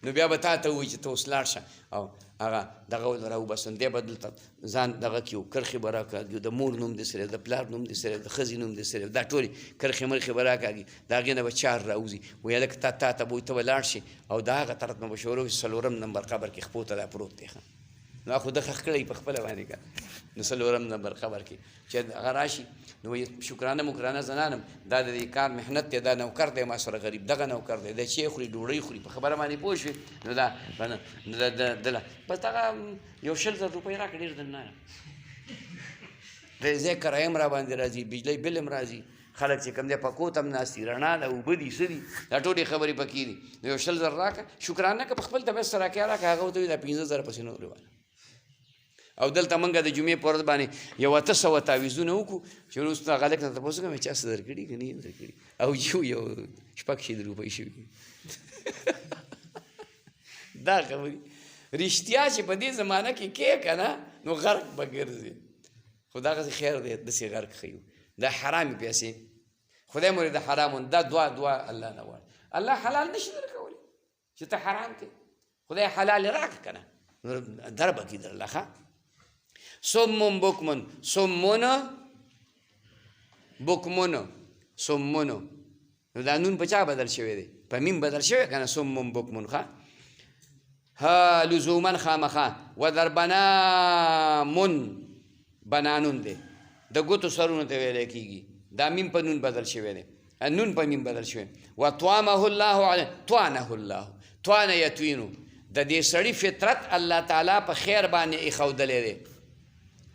Speaker 1: نو بیا به تا ته ووایي چې ته اوس لاړ شه او هغه دغه ول راوباسم دی به دلته ځان دغه کړي کرښې به راکاږي د مور نوم دې سره د پلار نوم دې سره د ښځې نوم دې سره دا ټولې کرښې مرښې به راکاږي د هغې نه به چار راوځي وایي هلکه تا ته به وایي ته به لاړ شي او د هغه طرف نه به شروع وي 4 نمبر قبر کې خپو ته دا پروت دی ښه نو خو ده ښخ کړی په خپله باندې که نو 4 نمبر قبر کې چې هغه راشي نو وایي شکرانه مکرانه زنانم دا د دې کار محنت دی دا نوکر دی ما سره غریب دغه نوکر دی دا چې خوري ډوډۍ خوري په خبره باندې پوه شوې نو دا دله بس دغه یو 100,000 روپۍ راکړه ډېر درنه یم د ځای کرایه هم را باندې راځي بجلی بل هم راځي خلک چې کوم دی پکو ته هم ناست دي رڼا ده اوبه دي څه دي دا ټولې خبرې پکې دي نو یو 100,000 راکړه شکرانه که په خپل طبیعت سره راکړه هغه ورته وایي دا 15,000 پسې نه ورواله او دلته موږ د جمعې په ورځ باندې یو 800 تعویضونه وکړو چې وروسته هغه هلک نه تپوس وکړم چا څه درکړي که نه یې درکړي او یو 600 روپۍ شوي دا خبرې رښتیا چې په دې زمانه کې کې که نه نو غرق به ګرځي خو دغسې خیر دی داسې غرق ښیو دا حرامې پیسې خدای مورې د حرامون دا دعا الله نه غواړي الله حلال نشي درکولی چې ته حرام کې خدای حلال یې راکړه که نه در به کي درله ښه صم بکمن صمون بکمن صمونو نو دا نون په چا بدل شوی دی په میم بدل شوی که نه صم بکمن ښه ها لزوما خامخا و در بنامون بنانون دی د ګوتو سرونو ته ویلی کېږي دا میم په نون بدل شوی دی نون په میم بدل شوی و توامه الله علیه توانه الله توانه یتوینو د دې سړي فطرت الله تعالی په خیر باندې ایښودلی دی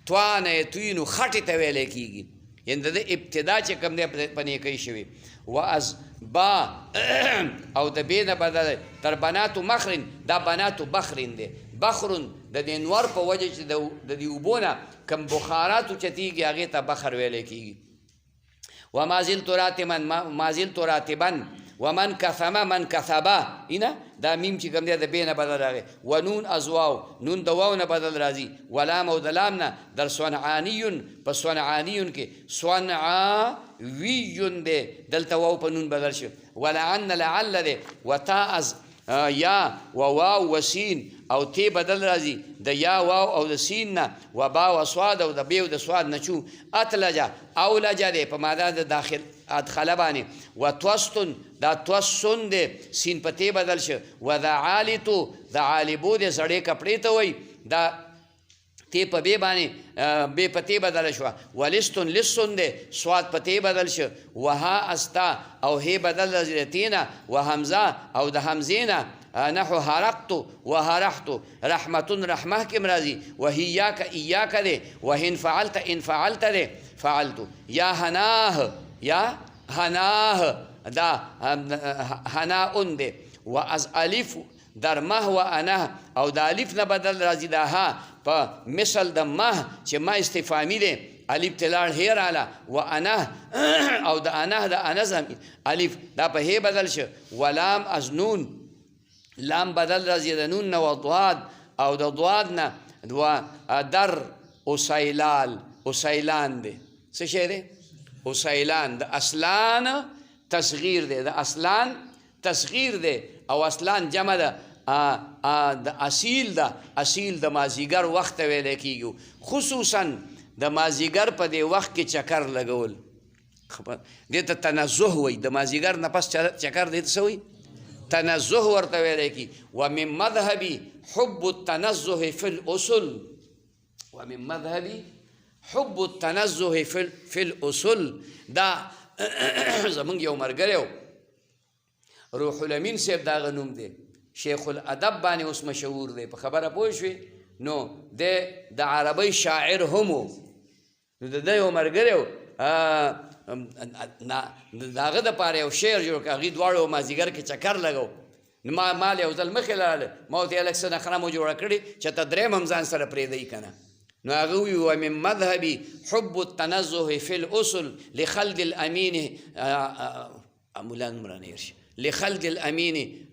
Speaker 1: توانه یتوینو خټې ته ویلی کېږي یعنې د ابتدا چې کوم دی په نیکۍ شوي و از با او د بې نه بدل تر بناتو مخرن دا بناتو بخرن دی بخرن د دې نور په وجه چې د دې اوبو نه کوم بخاراتو چتېږي هغې ته بخر ویلی کېږي و ما زلت راتبا ومن کثم من کثبا اینا دا میم چې کوم دی د بې نه بدل راغی و نون از واو نون د واو نه بدل راځي و لام او د لام نه در صنعانیون په صنعانیون کې صنعاویون دی دلته واو په نون بدل شو ولعن لعل دی و تا از یا و واو و سین او تی بدل راځي د یا واو او د سین نه و با و صاد او د بی او د صاد نه چو اتلجه او لجه دی په ماده د داخل ادخله باندې و توستن دا توسن دی سین په تی بدل شو و د عالتو د عالبو دی زړې کپړې ته وایي دا تی په بې باندې بې په تی بدله شوه و لستن لسن دی سواد په تی بدل شو و ها استا او هی بدل راځي تی نه و همزه او د همزې نه نحو حرقتو و حرحتو رحمتون رحمه کم راځي و هیاک ایاک دی و هن فعلت دی فعلتو یا هناه یا هناه دا هناون دی و از الف در مه و انه او د الف نه بدل راځي دا ها په مثل د مه چې ما استفهامي دی الف تلاړ هی راله و انه او د انه د انز هم الف دا په هی بدل شو ولام از نون لام بدل راځي د نون نه و ضاد او د ضاد نه و در اسیلال اسیلان دی څه شی دی اسیلان د اصلان تصغیر دی د اصلان تصغیر دی او اصلان جمع ده د اصیل ده اصیل د مازیګر وخت ویل کیږي خصوصا د مازیګر په دې وخت کې چکر لګول دې ته تنزه وایي د مازیګر نه پس چکر دې ته څه وایي تنزه ورته ویل کیږي ومن مذهبي حب التنزه في الاصول ومن مذهبي حب التنزه في الاصول دا زمونږ یو ملګری و روح الامین صاحب دا غنوم دی شیخ الادب باندې اوس مشهور دی په خبره پوه شوې نو د عربی شاعر هم و نو د ده یو ملګری و د هغه دپاره یو شعر جوړ کړ هغوی دواړو مازدیګر کې چکر لګو نو ما یو ځل مخې لاړه ما ورته یې لږ څه نخره مو جوړه کړې چې ته درېیم هم ځان سره پرېږدئ که نه نو هغه وی ومن مذهبي حب التنزه في الاصل لخلد الامين مولانا عمران يرشي لخلد الامين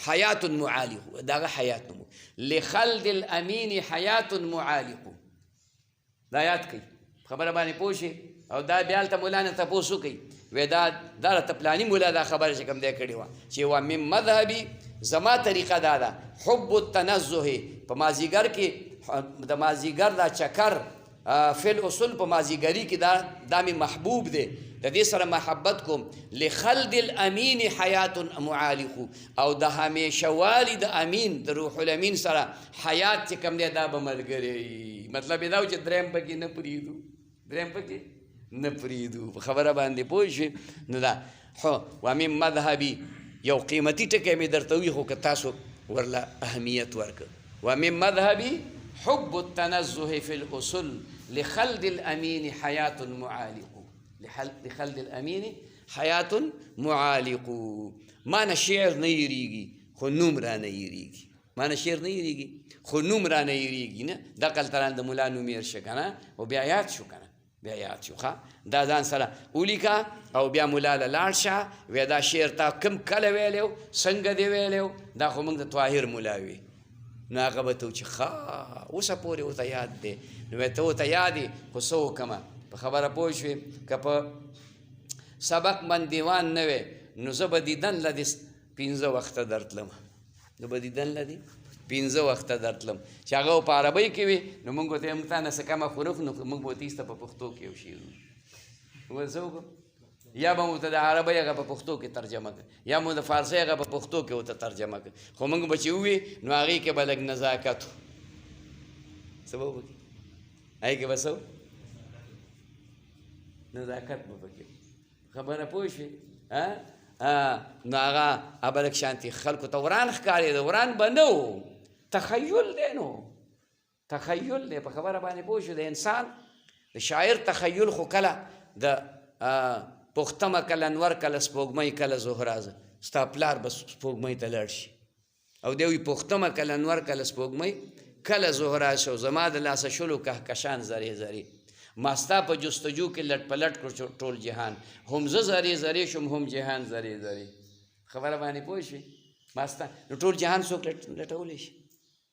Speaker 1: حياة معالق داغه حياة نمو لخلد الامين حياة معالق دا یاد کوي خبره باندې پوه شي او دا بیا هلته مولانا تپوس وکړي وی دا راته پلاني مولا دا خبره چې کوم دی کړې وه چې ومن مذهبي زما طریقه دا ده حب التنزه په مازیګر کې د مازیګر دا چکر فی الاصول په مازیګري کې دا مې محبوب دی د دې سره محبت کوم لخلد الامین حیات معالق او د همیشه والي د امین د روح الامین سره حیات چې کوم دی دا به ملګری مطلب یې دا و چې درېیم پکې نه پرېږدو درېیم پکې نه پرېږدو په خبره باندې پوه شوې نو دا ومن مذهبي یو قیمتي ټکی مې درته وي خو که تاسو ورله اهمیت ورکړه ومن مذهبي حب التنزه في الاصول لخلد الامين حياة معالق لخلد الامين حياة معالق ما نه شعر نه یریږي خو نوم را نه یریږي ما نه شعر نه یریږي خو نوم را نه یریږي نه دا قلتران د ملا نوم یې شه که نه او بیا یاد شو که نه بیا یاد شو ښه دا ځان سره ولیکه او بیا مولا له لاړ شه وی دا شعر تا کوم کله ویلی و څنګه دې ویلی و دا خو موږ د طاهر مولا وي نو هغه به ته و چې ښه اوسه پورې ورته یاد دی نو وی ته ورته یاد یې خو څه وکړمه په خبره پوه شوې که په سبق من دیوان نه وی نو زه به دیدن له دې 15 وخته درتلم زه به دیدن له دې 15 وخته درتلم چې هغه په عربۍ کې وي نو موږ ورته موږ تا نه څه کمه حروف نو موږ به ورته ایسته په پښتو کې یو شعر وایو څه وکړو یا به مو ته د عربۍ هغه په پښتو کې ترجمه کړ یا مو د فارسۍ هغه په پښتو کې ورته ترجمه کړ خو موږ به چې ووي نو هغې کې به لږ نزاکت و څه به وکړي هغې کې به څه نزاکت به پکې خبره پوه شوې نو هغه به لږ شانتي خلکو ته وران ښکارېده وران به نه و تخیل دی نو تخیل دی په خبره باندې پوه شو د انسان د شاعر تخیل خو کله د پختمه کله انور کله سپوږمۍ کله زهرازه ستا پلار به سپوږمۍ ته لاړ شي او دی وایي پختمه کله انور کله سپوږمۍ کله زهرا شو زما د لاسه شلو کهکشان زرې زرې ما ستا په جستجو کې لټ پلټ کړو ټول جهان هم زه زرې زرې شم هم جهان زرې زرې خبره باندې پوه شوې ما ستا نو ټول جهان څوک لټولی شي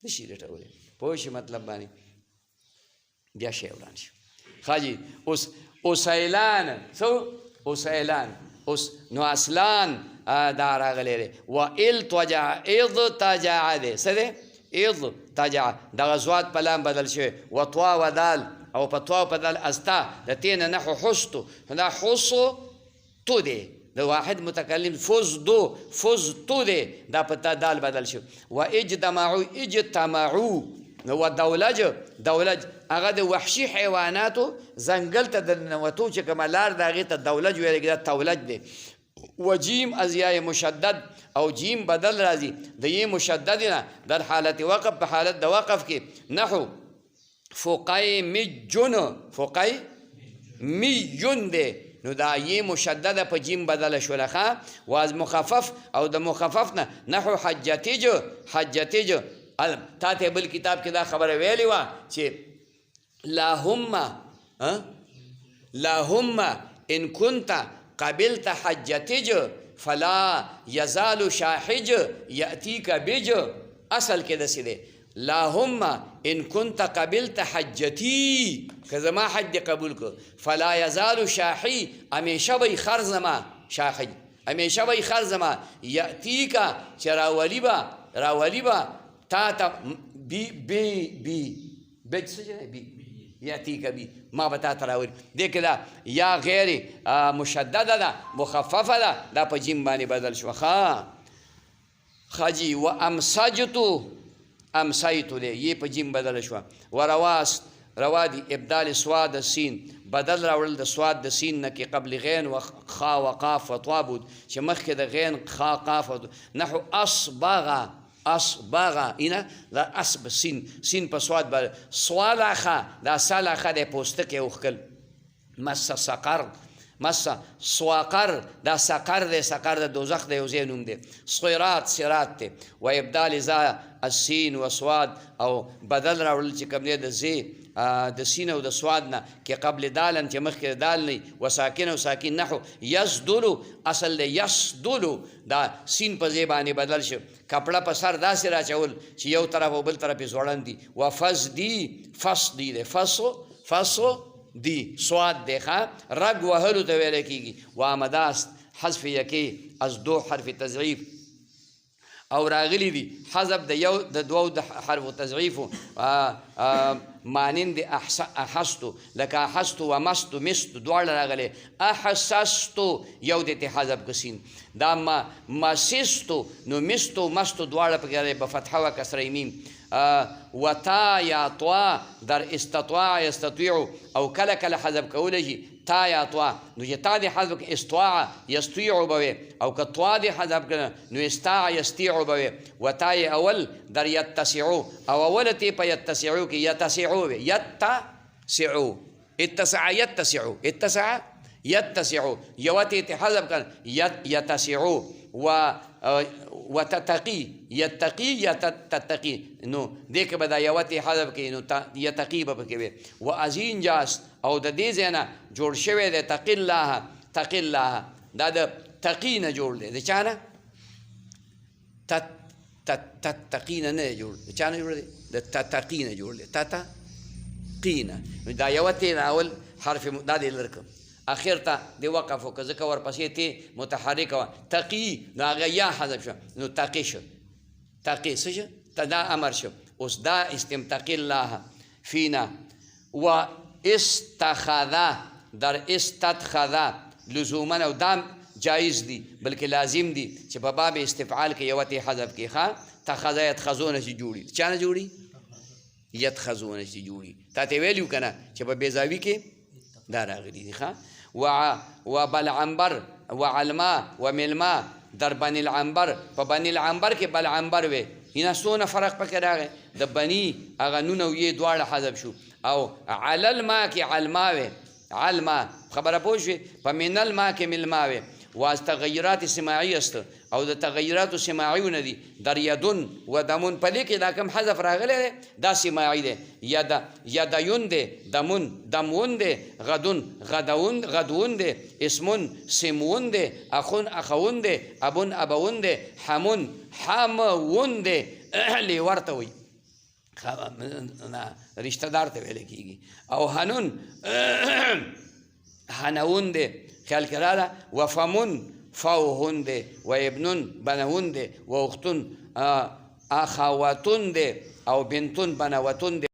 Speaker 1: نه شي لټولی پوه شي مطلب باندې بیا شی وران شو خاجي اوس اوسیلان څو اوسیلان اوس نو اصلان دا راغلی دی و التجع اضطجع دی څه دی اضطجع دغه ضاد په لام بدل شوی و طوا و دال او په طوا په دال استا د تې نه نحو حستو دا حسو تو دی د واحد متکلم فزتو دی دا په تا دال بدل شو و اجتمعو نو دولج هغه د وحشي حیواناتو ځنګل ته د ننوتو چې کومه لار د هغې ته دولج ویل کېږي دا تولج دی و جیم از یای مشدد او جیم بدل راځي د یې مشدد نه در حالت وقف په حالت د وقف کې نحو فقی میجن دی نو دا یې مشدده په جیم بدله شوله ښه و از مخفف او د مخفف نه نحو حجتج تا ته بل کتاب کې دا خبره ویلې وه چې لاهم ان كنت قبلت حجتج فلا يزال شاحج يأتيك بج. اصل کې داسې دی لاهم ان كنت قبلت حجتي، که زما حج دې قبول کړ، فلا يزال شاحي، همیشه به خر زما شاحج، همیشه به خر زما، یأتیک چې راولي به تا ته بج څه بی یأتیک بی، ما به تا ته راولي. دې کې دا یا غیر مشدده ده مخففه ده، دا په جیم باندې بدل شوه. خاجی و امسیتو دی، یې په جیم بدل شوه. ورواست روا دی ابدال سواد سین، بدل راوړل د سواد د سین نه کې قبل غین و خا و قاف و طوا بود، چې مخکې د غین خا قاف نحو اصبغ اینا دا اسب سین په سواد باندې صالخه، دا صالخه د پوستکې اوښکل. مس سواقر دا سقر دی، سقر د دوزخ د یو ځای نوم دی. صراط دی. و ابدال ذا السین و سواد، او بدل راوړل چې کوم دی د زی د سین او د سواد نه کې قبل دالن چې مخکې دال نه و ساکن او ساکن نحو یسدلو، اصل دی یسدلو، دا سین په ځای باندې بدل شو. کپړه په سر داسې راچول چې یو طرف او بل طرف یې ځوړند دي. و فصدی دی، فصو دی سواد دی ښه، رګ وهلو ته ویلی کېږي. و آمداست حذف یکې از دو حرف تضعیف، او راغلی دي حذف د یو د دوو د حرف تضعیفو مانند احسستو، لکه احستو و مستو مستو دواړه راغلی. احسستو یو د ته حذف کسین، دا مسستو نو مستو مستو دواړه پکې په فتحه و کسره میم. و تا یا طوا در استطاع یستطیع، او کله کله حذف کولی شي تا یا طوا، نو چې تا دې حذف کړه استطاع یستطیع به وي، او که طوا دې حذف کړه نو استطاع یستطیع به وي. و تا یې اول در یتسعو، او اوله ته په یتسعو کې یتسعو وي، یتسعو اتسع یتسعو، یوه ته حذف کړه یتسعو. و تتقی یتقی یا تتقی، نو دې کې به دا یوه ته حذف کړي نو یتقی به پکې وي. و ازین جاست، او د دې ځای نه جوړ شوی دی تقی الله، دا د تقی نه جوړ دی. د چا نه؟ تتقی نه نه جوړ، د چا نه جوړ دی؟ د تتقی نه جوړ دی، تتقی نه. دا یوه ته اول حرف دا دې لرکم اخر ته د وقف وکړه، ځکه ورپسې ته متحرکه وه تقي، نو هغه یا حذف شو نو تقي شو. تقي څه شو؟ دا امر شو. اوس دا استمتقي الله فینا. و استخذ در استدخذ لزوما، او دا جایز دی بلکې لازم دی چې په باب استفعال کې یوه ته حذف کې ښه. تخذ یتخذونه چې جوړي، چا نه جوړي؟ یتخذونه چې جوړي. تا ته ویلو که نه چې په بیزاوي کې دا راغلي دي ښه. و بلعنبر و علما و ملما در بني العنبر، په بني العنبر کې بلعنبر وی، اینا څونه فرق پکې راغی، د بني هغه نون او یې دواړه حذف شو. او علی الما کې علما وی، علما خبره پوه شوې، په من الما کې ملما وی. و از تغیرات سماعی است، او د تغیرات سماعیونه دي، در یدون و دمون، په دې کې دا کوم حذف راغلی دی دا سماعي دی. یدیون دی، دمون دی، غدون دی، اسمون سمون دی، اخون اخون دی، ابون دی، حمون دی. لیور ته وایي، رشتہ دار ته ویل کېږي. او حنون دی، خیال کې راغله. و فمون فوهون دی، و ابنون بنهون دی، و اختون اخواتون دی، او بنتون بنوتون دی.